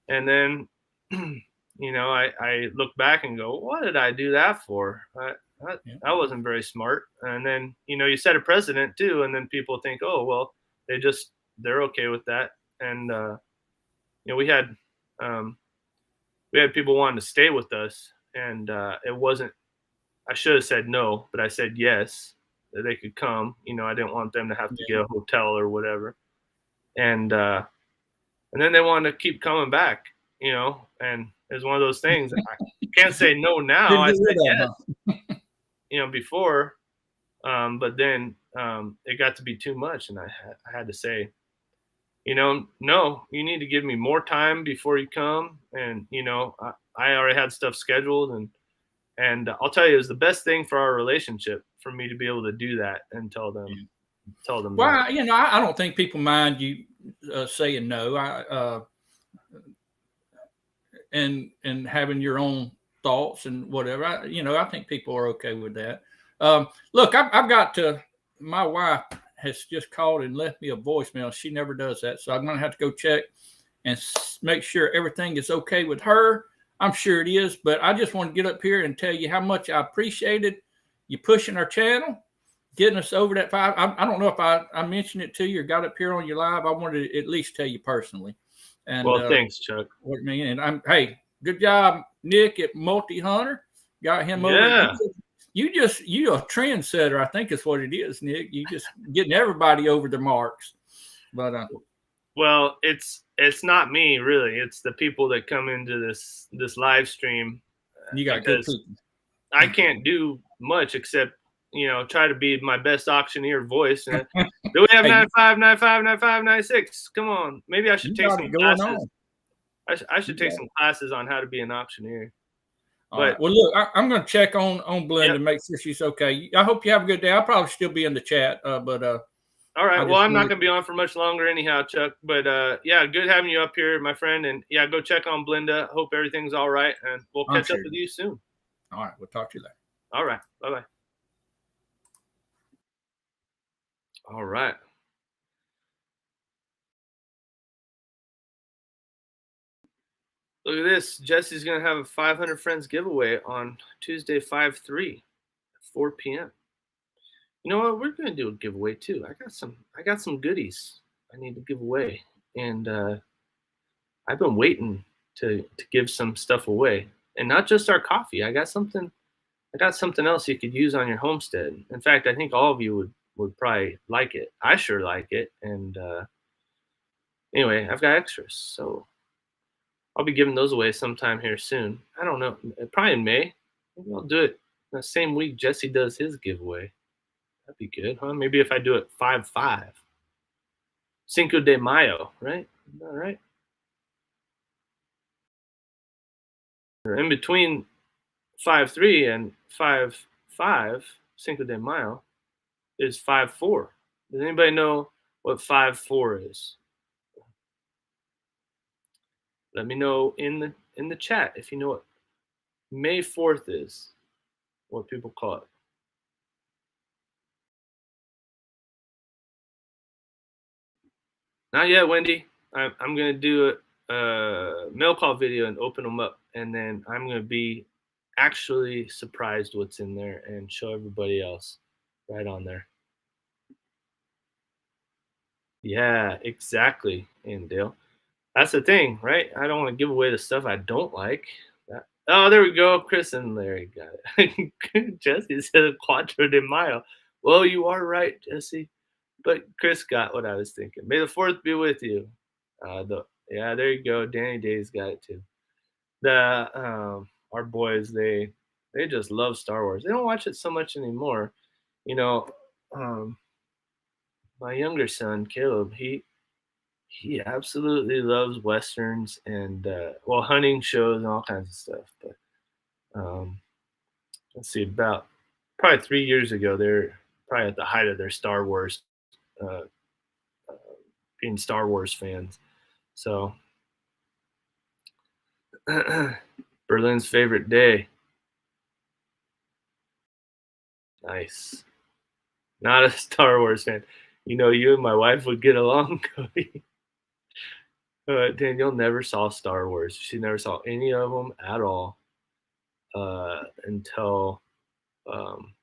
and then, I look back and go, what did I do that for? That wasn't very smart. And then, you set a precedent too. And then people think, oh, well, they're okay with that. And, we had people wanting to stay with us, and it wasn't. I should have said no, but I said yes, that they could come. I didn't want them to have to get a hotel or whatever, and then they wanted to keep coming back. And it's one of those things. I can't say no now. I said yes, before, but then it got to be too much, and I had to say, no, you need to give me more time before you come. And, I already had stuff scheduled, and I'll tell you, it was the best thing for our relationship for me to be able to do that and tell them. Well, I don't think people mind you saying no. And having your own thoughts and whatever. I think people are okay with that. Look, I've got to. My wife has just called and left me a voicemail. She never does that, so I'm going to have to go check and make sure everything is okay with her. I'm sure it is, but I just want to get up here and tell you how much I appreciated you pushing our channel, getting us over that 5. I don't know if I mentioned it to you or got up here on your live. I wanted to at least tell you personally. And well, thanks, Chuck. What I mean, and hey, good job, Nick at Multi Hunter. Got him over. Yeah. You're a trendsetter, I think is what it is, Nick. You just getting everybody over their marks. But well, it's not me really. It's the people that come into this live stream. You got good people. I can't do much except try to be my best auctioneer voice. Do we have 95, 95, 95, 96? Come on, maybe I should take some classes. I should take some classes on how to be an auctioneer. But well, look, I'm going to check on Blenda and make sure she's okay. I hope you have a good day. I'll probably still be in the chat, but all right. Well, I'm not going to be on for much longer anyhow, Chuck. But yeah, good having you up here, my friend. And yeah, go check on Blenda. Hope everything's all right, and we'll catch up with you soon. All right, we'll talk to you later. All right. Bye-bye. All right. Look at this. Jesse's going to have a 500 Friends giveaway on Tuesday, 5/3 at 4 p.m. You know what? We're going to do a giveaway too. I got some goodies I need to give away. And I've been waiting to give some stuff away. And not just our coffee. I got something else you could use on your homestead. In fact, I think all of you would probably like it. I sure like it. And anyway, I've got extras. So I'll be giving those away sometime here soon. I don't know, probably in May. Maybe I'll do it the same week Jesse does his giveaway. That'd be good, huh? Maybe if I do it 5/5. Cinco de Mayo, right? All right. In between 5'3" and 5'5", Cinco de Mayo, is 5'4". Does anybody know what 5'4" is? Let me know in the chat if you know what May 4th is, what people call it. Not yet, Wendy. I'm gonna do a mail call video and open them up, and then I'm gonna be actually surprised what's in there and show everybody else right on there. Yeah, exactly, and Dale. That's the thing, right? I don't want to give away the stuff I don't like. Oh, there we go. Chris and Larry got it. Jesse said Quattro de Mayo. Well, you are right, Jesse. But Chris got what I was thinking. May the fourth be with you. Yeah, there you go. Danny Day's got it too. Our boys, they just love Star Wars. They don't watch it so much anymore. You know, um, my younger son Caleb, he absolutely loves westerns and well, hunting shows and all kinds of stuff. But let's see, about probably 3 years ago, they're probably at the height of their Star Wars, uh, being Star Wars fans. So Berlin's favorite day. Nice. Not a Star Wars fan. You know, you and my wife would get along, Cody. Danielle never saw Star Wars. She never saw any of them at all until um,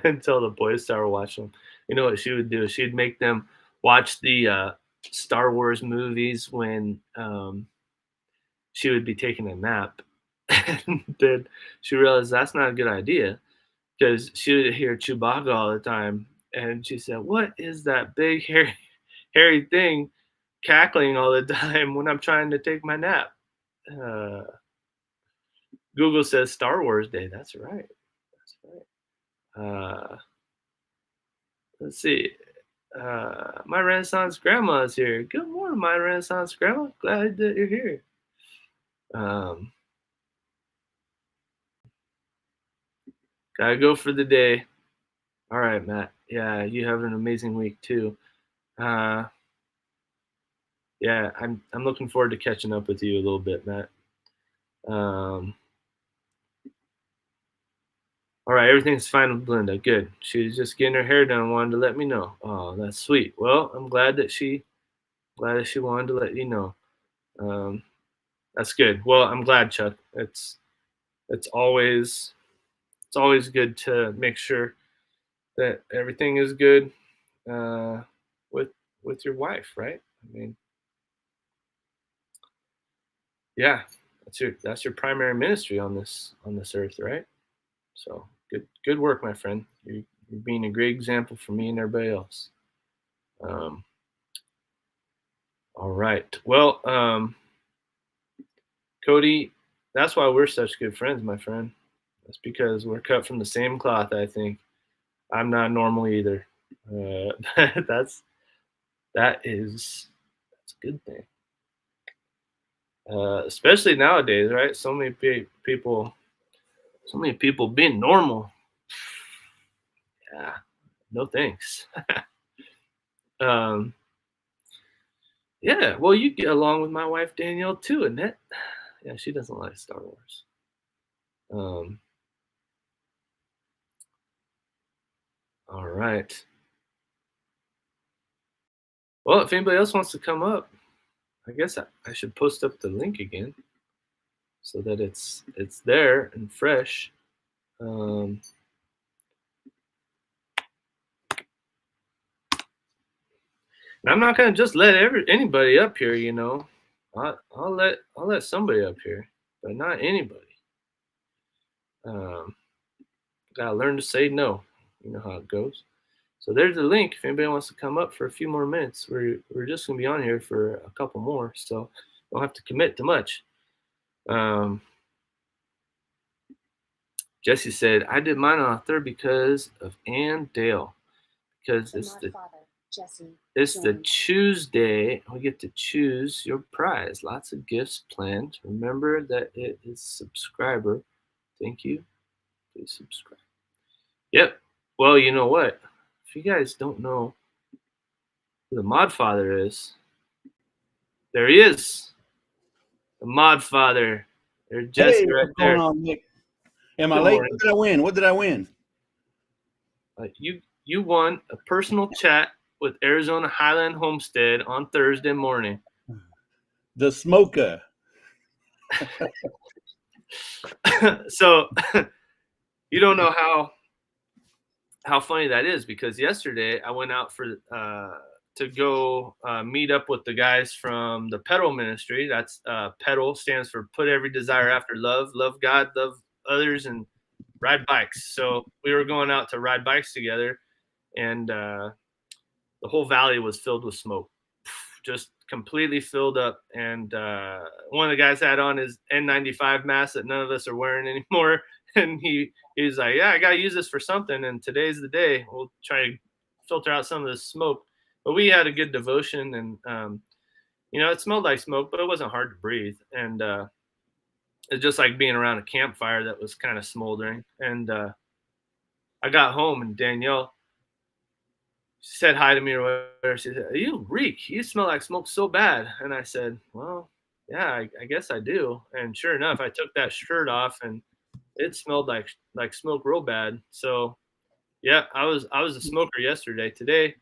until the boys started watching them. You know what she would do? She'd make them watch the Star Wars movies when she would be taking a nap. And then she realized that's not a good idea because she would hear Chewbacca all the time. And she said, "What is that big hairy thing cackling all the time when I'm trying to take my nap?" Uh, Google says Star Wars Day. That's right. That's right. Let's see. My Renaissance grandma is here. Good morning, my Renaissance grandma. Glad that you're here. Um, Gotta go for the day. All right, Matt. Yeah, you have an amazing week too. Uh, yeah, I'm looking forward to catching up with you a little bit, Matt. Um, all right, everything's fine with Belinda. Good. She's just getting her hair done. Wanted to let me know. Oh, that's sweet. Well, I'm glad that she wanted to let you know. Um, that's good. Well, I'm glad, Chuck. It's always it's always good to make sure that everything is good uh, with your wife, right? I mean, yeah, that's your primary ministry on this earth, right? So good work, my friend. You're being a great example for me and everybody else. Um, all right. Well, Cody, that's why we're such good friends, my friend. That's because we're cut from the same cloth. I think I'm not normal either. That's that's a good thing. Especially nowadays, right? So many people being normal. Yeah, no thanks. um, yeah, well, you get along with my wife Danielle too, Annette. Yeah, she doesn't like Star Wars. Um, all right. Well, if anybody else wants to come up, I guess I should post up the link again so that it's there and fresh. Um, I'm not gonna just let anybody up here, you know. I'll let somebody up here, but not anybody. Um, Gotta learn to say no. You know how it goes. So there's the link. If anybody wants to come up for a few more minutes, we're just gonna be on here for a couple more, so don't have to commit to much. Um, Jesse said, "I did mine on a third because of Ann Dale, because it's the Jesse. It's the joined. Tuesday. We get to choose your prize. Lots of gifts planned. Remember that it is subscriber. Thank you. Please subscribe. Yep. Well, you know what? If you guys don't know who the Mod Father is, there he is. The Mod Father. There's Jesse right what's going there. on, Nick? Am I Good late? morning. What did I win? What did I win? You won a personal chat with Arizona Highland Homestead on Thursday morning. The smoker. So you don't know how funny that is, because yesterday I went out for to go meet up with the guys from the Pedal Ministry. That's Pedal stands for Put Every Desire After Love, love God, love others, and ride bikes. So we were going out to ride bikes together, and the whole valley was filled with smoke, just completely filled up. And one of the guys had on his N95 mask that none of us are wearing anymore, and he's like, yeah, I gotta use this for something, and today's the day. We'll try to filter out some of this smoke. But we had a good devotion, and it smelled like smoke, but it wasn't hard to breathe. And it's just like being around a campfire that was kind of smoldering. And I got home, and Danielle said hi to me or whatever. She said, you reek. You smell like smoke so bad. And I said, well, yeah, I guess I do. And sure enough, I took that shirt off, and it smelled like smoke real bad. So yeah, I was a smoker yesterday. Today,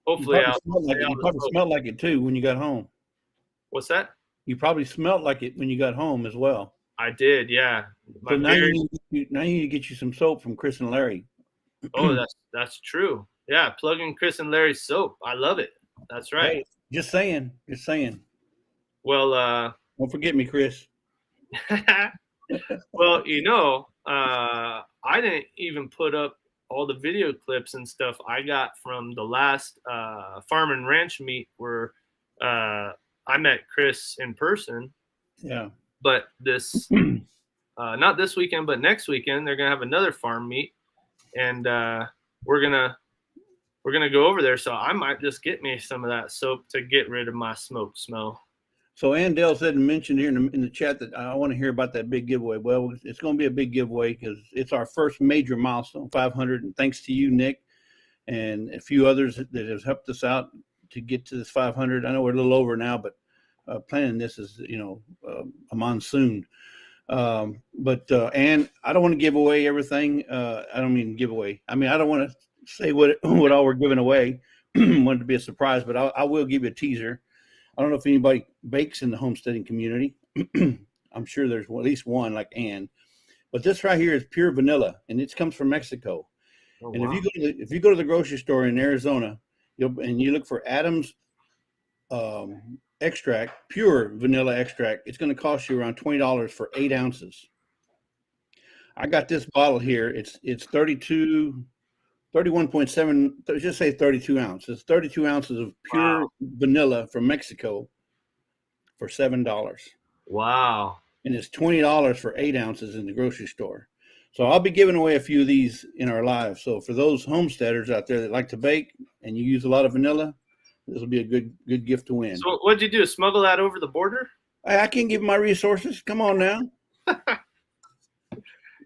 hopefully you probably smelled like it too when you got home. What's that? You probably smelled like it when you got home as well. I did, yeah. So now you need to get you some soap from Chris and Larry. Oh, that's true. Yeah, plug in Chris and Larry's soap. I love it. That's right. Hey, just saying. Well, don't forget me, Chris. Well, I didn't even put up all the video clips and stuff I got from the last farm and ranch meet where I met Chris in person. Yeah. But this, not this weekend, but next weekend, they're gonna have another farm meet, and we're gonna go over there. So I might just get me some of that soap to get rid of my smoke smell. So Andell said and mentioned here in the chat that I want to hear about that big giveaway. Well, it's going to be a big giveaway because it's our first major milestone, 500. And thanks to you, Nick, and a few others that have helped us out to get to this 500. I know we're a little over now, but planning this is, a monsoon. And I don't want to give away everything. I don't mean give away. I mean, I don't want to say what all we're giving away. Want it to be a surprise, but I will give you a teaser. I don't know if anybody bakes in the homesteading community. I'm sure there's at least one, like Ann. But this right here is pure vanilla, and it comes from Mexico. Oh, and wow. if you go to the grocery store in Arizona, you look for Adams extract, pure vanilla extract, it's going to cost you around $20 for 8 ounces. I got this bottle here. It's 31.7, just say 32 ounces. It's 32 ounces of pure vanilla from Mexico for $7. Wow. And it's $20 for 8 ounces in the grocery store. So I'll be giving away a few of these in our live. So for those homesteaders out there that like to bake and you use a lot of vanilla, this will be a good gift to win. So what'd you do? Smuggle that over the border? I can't give my resources. Come on now.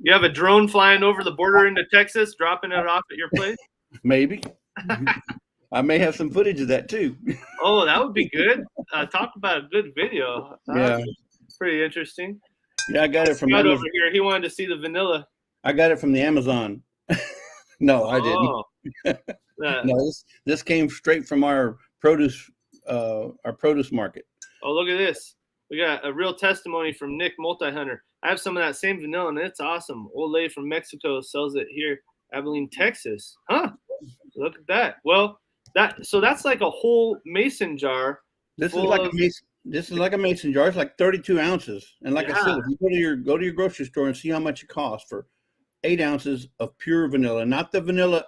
You have a drone flying over the border into Texas, dropping it off at your place? Maybe. I may have some footage of that too. Oh, that would be good. Talk about a good video. Yeah. Pretty interesting. Yeah, I got it from Amazon. Over here. He wanted to see the vanilla. I got it from the Amazon. No, I didn't. No, this came straight from our produce market. Oh, look at this. We got a real testimony from Nick Multi-Hunter. I have some of that same vanilla, and it's awesome. Old lady from Mexico sells it here, Abilene, Texas. Huh? Look at that. Well, that's like a whole mason jar. This is like a mason jar. It's like 32 ounces. And like I said, if you go to your grocery store and see how much it costs for 8 ounces of pure vanilla, not the vanilla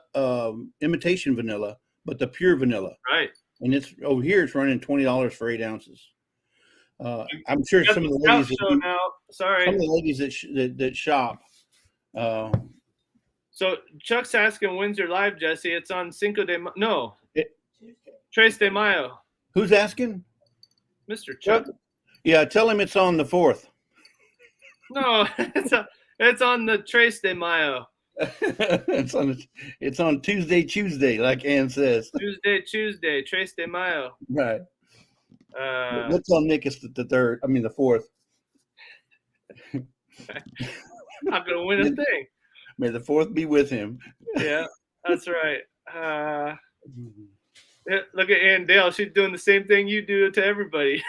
imitation vanilla, but the pure vanilla. Right. And it's over here. It's running $20 for 8 ounces. I'm sure some of the ladies. Some of the ladies that shop. So Chuck's asking, when's your live, Jesse? It's on Cinco de Mayo. No, Trace de Mayo, Who's asking? Mr. Chuck. Yeah, tell him it's on the 4th. No, it's on the Trace de Mayo. It's on Tuesday, like Ann says. Tuesday, Trace de Mayo. Right. Uh, Let's tell Nick it's the 3rd. I mean the 4th. not gonna win a thing. May the 4th be with him. Yeah, that's right. Look at Ann Dale. She's doing the same thing you do to everybody.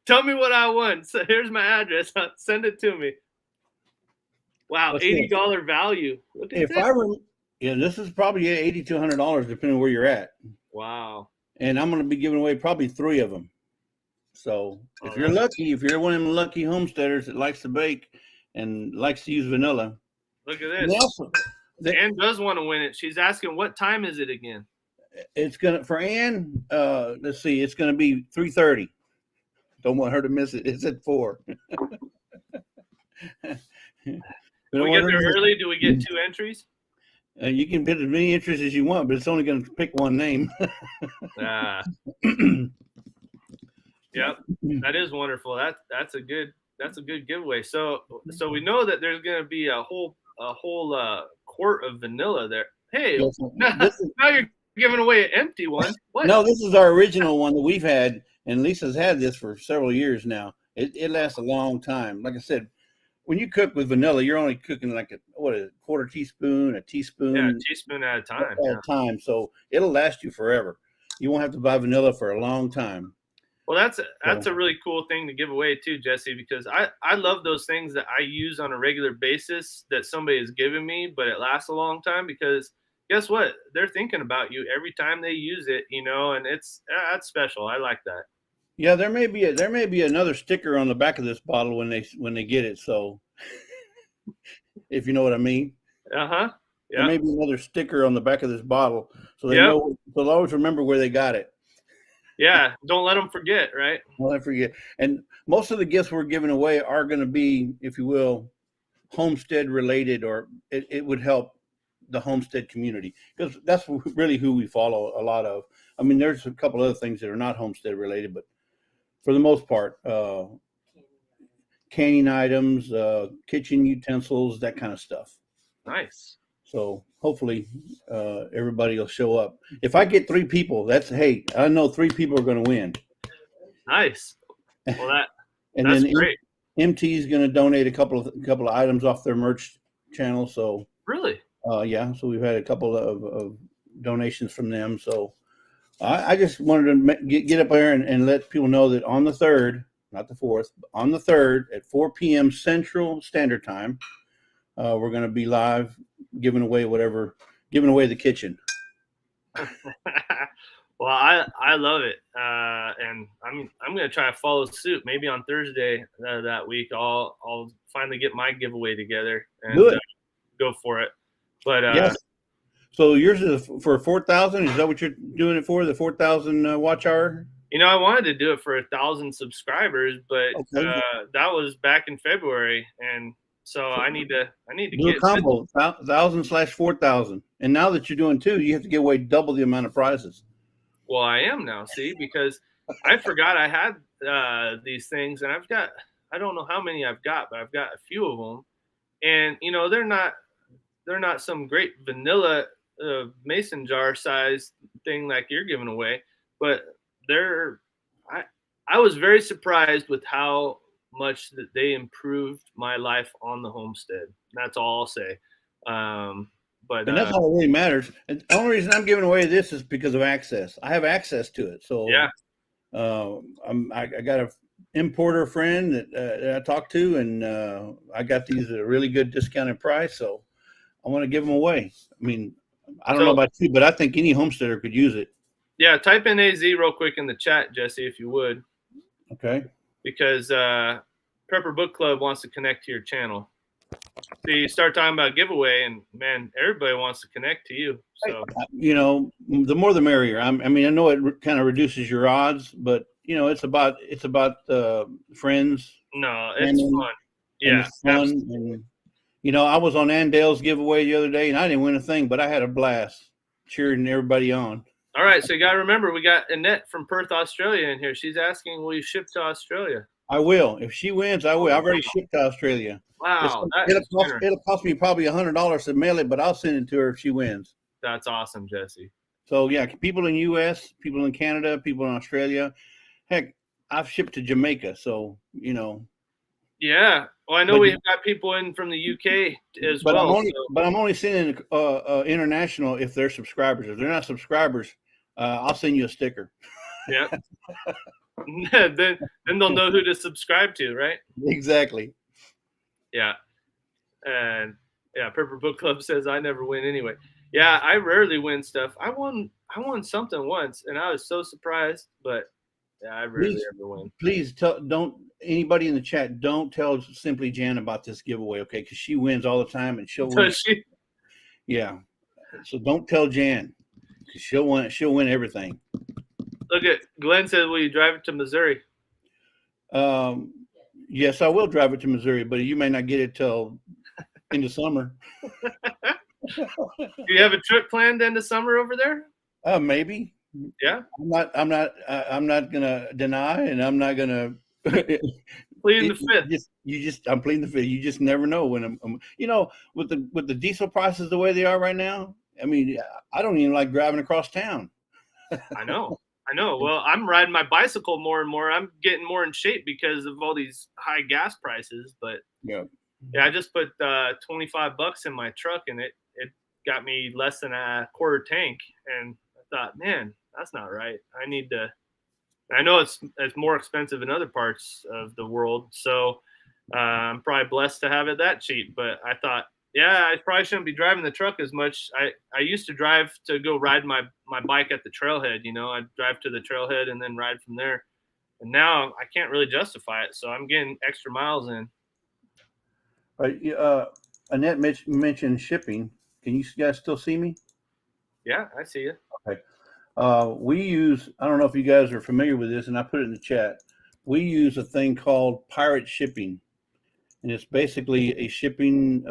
Tell me what I want. So here's my address. Send it to me. Wow, $80 value. Look at this. Yeah, this is probably $80 to $100 depending on where you're at. Wow. And I'm going to be giving away probably 3 of them. So if you're lucky, if you're one of them lucky homesteaders that likes to bake and likes to use vanilla. Look at this. Ann does want to win it. She's asking, what time is it again? It's gonna for Ann. Let's see. It's gonna be 3:30. Don't want her to miss it. It's at 4. Do we get there early? Do we get 2 entries? You can put as many entries as you want, but it's only going to pick one name. Yep, that is wonderful. That's a good giveaway. So we know that there's going to be a whole quart of vanilla there. Hey, now you're giving away an empty one. What? No, this is our original one that we've had, and Lisa's had this for several years now. It lasts a long time. Like I said, when you cook with vanilla, you're only cooking like a quarter teaspoon, a teaspoon. Yeah, a teaspoon at a time. At a time. So it'll last you forever. You won't have to buy vanilla for a long time. Well, that's a really cool thing to give away too, Jesse, because I love those things that I use on a regular basis that somebody has given me, but it lasts a long time because guess what? They're thinking about you every time they use it, and that's special. I like that. Yeah, there may be another sticker on the back of this bottle when they get it. So, if you know what I mean. Yeah. There may be another sticker on the back of this bottle, so they know. They'll always remember where they got it. Yeah, don't let them forget, right? Don't let them forget. And most of the gifts we're giving away are going to be, if you will, homestead related, or it would help the homestead community because that's really who we follow a lot of. I mean, there's a couple other things that are not homestead related, but for the most part, canning items, kitchen utensils, that kind of stuff. Nice. So hopefully everybody will show up. If I get 3 people, I know 3 people are going to win. Nice. Well, that's great. MT is going to donate a couple of items off their merch channel. So really, yeah. So we've had a couple of donations from them. So I just wanted to get up there and let people know that on the 3rd, not the 4th, but on the 3rd at 4 p.m. Central Standard Time, we're going to be live giving away the kitchen. Well, I love it, and I'm going to try to follow suit. Maybe on Thursday that week, I'll finally get my giveaway together and go for it. But yes. So yours is for 4,000. Is that what you're doing it for? The 4,000 watch hour? I wanted to do it for 1,000 subscribers, but that was back in February, and so I need to do a combo 1,000/4,000. And now that you're doing 2, you have to give away double the amount of prizes. Well, I am now, see, because I forgot I had these things, and I don't know how many I've got, but I've got a few of them, and they're not some great vanilla mason jar size thing like you're giving away, but I was very surprised with how much that they improved my life on the homestead. That's all I'll say. But and that's all that really matters. And the only reason I'm giving away this is because of access. I have access to it. So yeah, I got an importer friend that I talked to, and I got these at a really good discounted price. So I want to give them away. I mean, I don't know about you, but I think any homesteader could use it. Yeah, type in AZ real quick in the chat, Jesse, if you would. Okay. Because Prepper Book Club wants to connect to your channel. So you start talking about giveaway, and man, everybody wants to connect to you. So the more the merrier. I mean, I know it kind of reduces your odds, but it's about friends. No, it's fun. Yeah, it's fun. And I was on Ann Dale's giveaway the other day, and I didn't win a thing, but I had a blast cheering everybody on. All right, so you got to remember, we got Annette from Perth, Australia in here. She's asking, will you ship to Australia? I will. If she wins, I will. I've already shipped to Australia. Wow, It'll cost me probably $100 to mail it, but I'll send it to her if she wins. That's awesome, Jesse. So yeah, people in U.S., people in Canada, people in Australia. Heck, I've shipped to Jamaica, so you know. Yeah. Well, I know we've got people in from the UK as well. But I'm only sending international if they're subscribers. If they're not subscribers, I'll send you a sticker. Yeah. then they'll know who to subscribe to, right? Exactly. Yeah. And yeah, Pepper Book Club says I never win anyway. Yeah, I rarely win stuff. I won something once, and I was so surprised. But yeah, I rarely ever win. Please don't anybody in the chat don't tell Simply Jan about this giveaway, okay? Because she wins all the time, and she'll win. Does she? Yeah. So don't tell Jan, because she'll win everything. Look at Glenn said, "Will you drive it to Missouri?" Yes, I will drive it to Missouri, but you may not get it till in the summer. Do you have a trip planned in the summer over there? Maybe. Yeah. I'm not gonna deny, and I'm not gonna pleading the fifth. I'm pleading the fifth. You just never know when I'm you know, with the diesel prices the way they are right now. I mean, I don't even like driving across town. I know. Well, I'm riding my bicycle more and more. I'm getting more in shape because of all these high gas prices. But yeah, I just put $25 in my truck, and it got me less than a quarter tank. And I thought, man, that's not right. I know it's more expensive in other parts of the world, so I'm probably blessed to have it that cheap. But I thought, yeah, I probably shouldn't be driving the truck as much. I used to drive to go ride my bike at the trailhead. You know, I'd drive to the trailhead and then ride from there. And now I can't really justify it, so I'm getting extra miles in. Annette mentioned shipping. Can you guys still see me? Yeah, I see you. Okay. We use, I don't know if you guys are familiar with this, and I put it in the chat. We use a thing called Pirate Shipping. And it's basically a shipping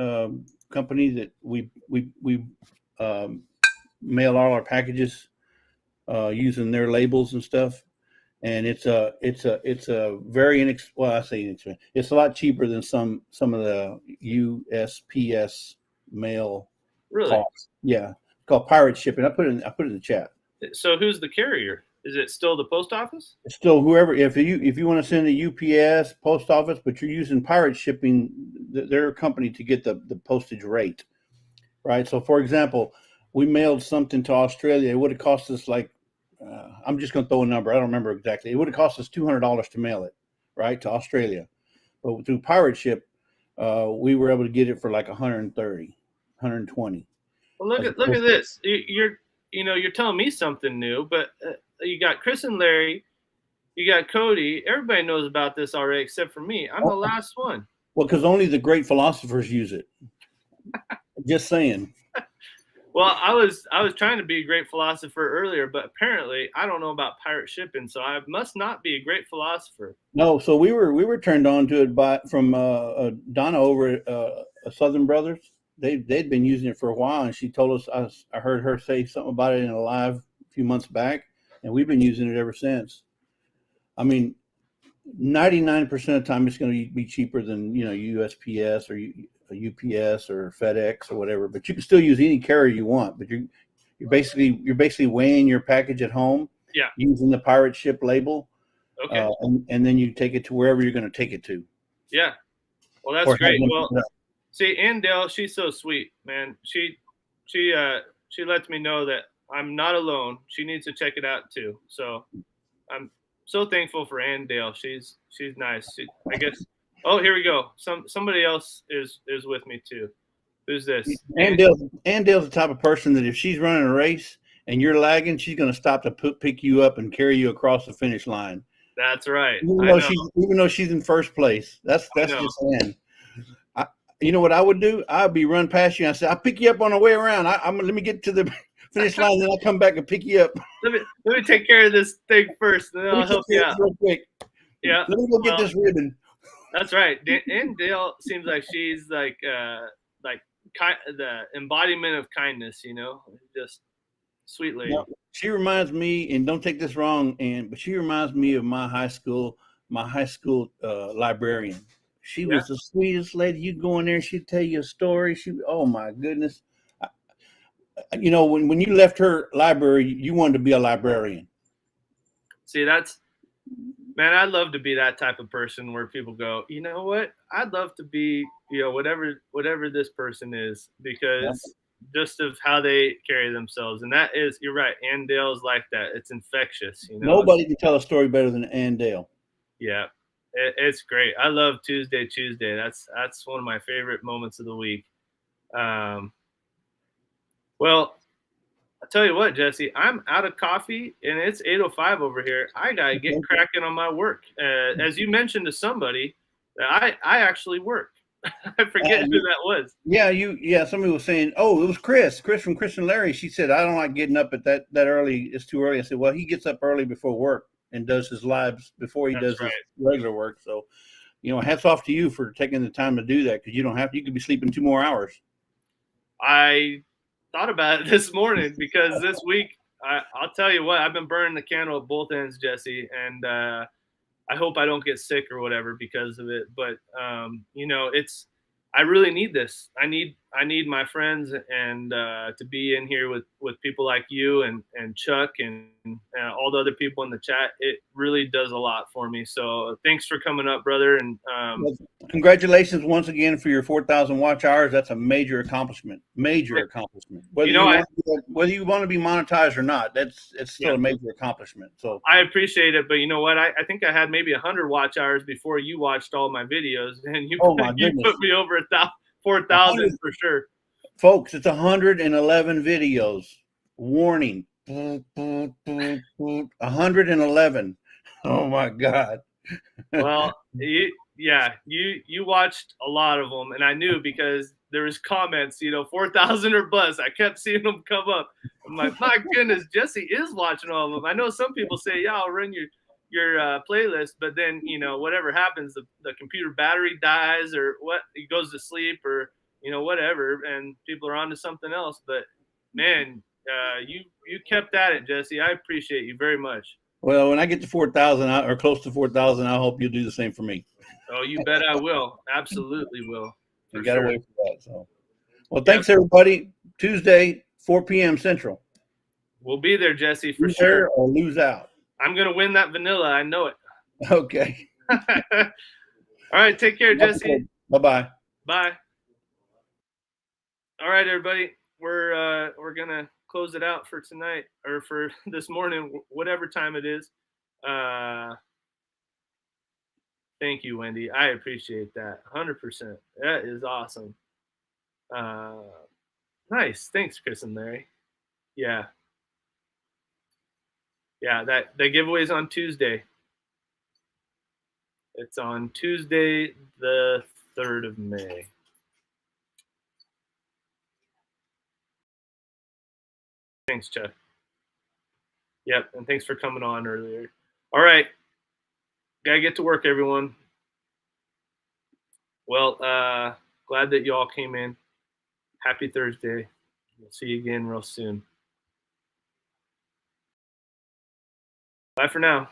company that we mail all our packages using their labels and stuff. And it's a very inexpensive. It's a lot cheaper than some of the USPS mail. Really? Costs. Yeah, it's called Pirate Shipping. I put it in the chat. So who's the carrier? Is it still the post office? It's still whoever. If you want to send a UPS, post office, but you're using Pirate Shipping, they're a company to get the postage rate, right? So, for example, we mailed something to Australia. It would have cost us like, I'm just going to throw a number. I don't remember exactly. It would have cost us $200 to mail it, right, to Australia. But through Pirate Ship, we were able to get it for like 130, 120. Well, look at this. You're telling me something new, but you got Chris and Larry, you got Cody. Everybody knows about this already, except for me. I'm the last one. Well, because only the great philosophers use it. Just saying. Well, I was trying to be a great philosopher earlier, but apparently I don't know about Pirate Shipping, so I must not be a great philosopher. No, so we were turned on to it from Donna over at Southern Brothers. They'd been using it for a while, and she told us. I heard her say something about it in a live a few months back, and we've been using it ever since. I mean, 99% of the time it's going to be cheaper than USPS or UPS or FedEx or whatever. But you can still use any carrier you want. But you're basically weighing your package at home. Yeah. Using the Pirate Ship label. Okay. And then you take it to wherever you're going to take it to. Yeah. Well, that's great. Well. See, Andale, she's so sweet, man. She lets me know that I'm not alone. She needs to check it out too. So I'm so thankful for Andale. She's nice. I guess. Oh, here we go. Somebody else is with me too. Who's this? Andale's the type of person that if she's running a race and you're lagging, she's going to stop to pick you up and carry you across the finish line. That's right. Even though she's in first place. That's just saying. You know what I would do? I'd be run past you and I say, I'll pick you up on the way around. Let me get to the finish line, then I'll come back and pick you up. Let me take care of this thing first, and then I'll help you out. Real quick. Yeah. Let me go get this ribbon. That's right. And Dale seems like she's like the embodiment of kindness, just Sweet lady. No, she reminds me, and don't take this wrong, but she reminds me of my high school librarian. She Yeah. was the sweetest lady. You go in there, she'd tell you a story. Oh my goodness. You know, when you left her library, you wanted to be a librarian. See, man, I'd love to be that type of person where people go, you know what? I'd love to be, whatever this person is, because just of how they carry themselves. And that is, you're right. Ann Dale's like that. It's infectious, Nobody can tell a story better than Ann Dale. Yeah. It's great. I love Tuesday. That's one of my favorite moments of the week. Well, I'll tell you what, Jesse, I'm out of coffee and it's 8:05 over here. I gotta get cracking on my work. As you mentioned to somebody, I actually work. I forget who that was. Yeah, somebody was saying, oh, it was Chris from Chris and Larry. She said, I don't like getting up at that early. It's too early. I said, well, he gets up early before work and does his lives before he does his regular work. So, hats off to you for taking the time to do that, because you don't have to. You could be sleeping 2 more hours. I thought about it this morning because this week, I'll tell you what, I've been burning the candle at both ends, Jesse, and I hope I don't get sick or whatever because of it. But I really need this. I need my friends and to be in here with people like you and Chuck and all the other people in the chat. It really does a lot for me. So thanks for coming up, brother. And congratulations once again for your 4,000 watch hours. That's a major accomplishment. Whether you want to be monetized or not, it's still a major accomplishment. So I appreciate it, but you know what? I think I had maybe 100 watch hours before you watched all my videos, and you put me over 4,000 for sure. Folks, it's 111 videos. Warning. 111. Oh my God. Well, you watched a lot of them, and I knew because there was comments, 4,000 or bust. I kept seeing them come up. I'm like, my goodness, Jesse is watching all of them. I know some people say, yeah, I'll run your playlist, but then whatever happens, the computer battery dies or what, he goes to sleep or whatever, and people are on to something else. But man, you kept at it, Jesse. I appreciate you very much. Well, when I get to 4,000 or close to 4,000, I hope you'll do the same for me. Oh, you bet I will. Absolutely will. You got to wait for that. So, well, thanks everybody. Tuesday, 4 p.m. Central. We'll be there, Jesse, for sure. Or lose out. I'm gonna win that vanilla. I know it. Okay. All right. Take care, Jesse. Bye-bye. Bye. All right, everybody. We're gonna close it out for tonight or for this morning, whatever time it is. Thank you, Wendy. I appreciate that 100%. That is awesome. Nice. Thanks, Chris and Larry. Yeah. Yeah, the giveaway is on Tuesday. It's on Tuesday, the 3rd of May. Thanks, Chuck. Yep, and thanks for coming on earlier. All right. Gotta get to work, everyone. Well, glad that you all came in. Happy Thursday. We'll see you again real soon. Bye for now.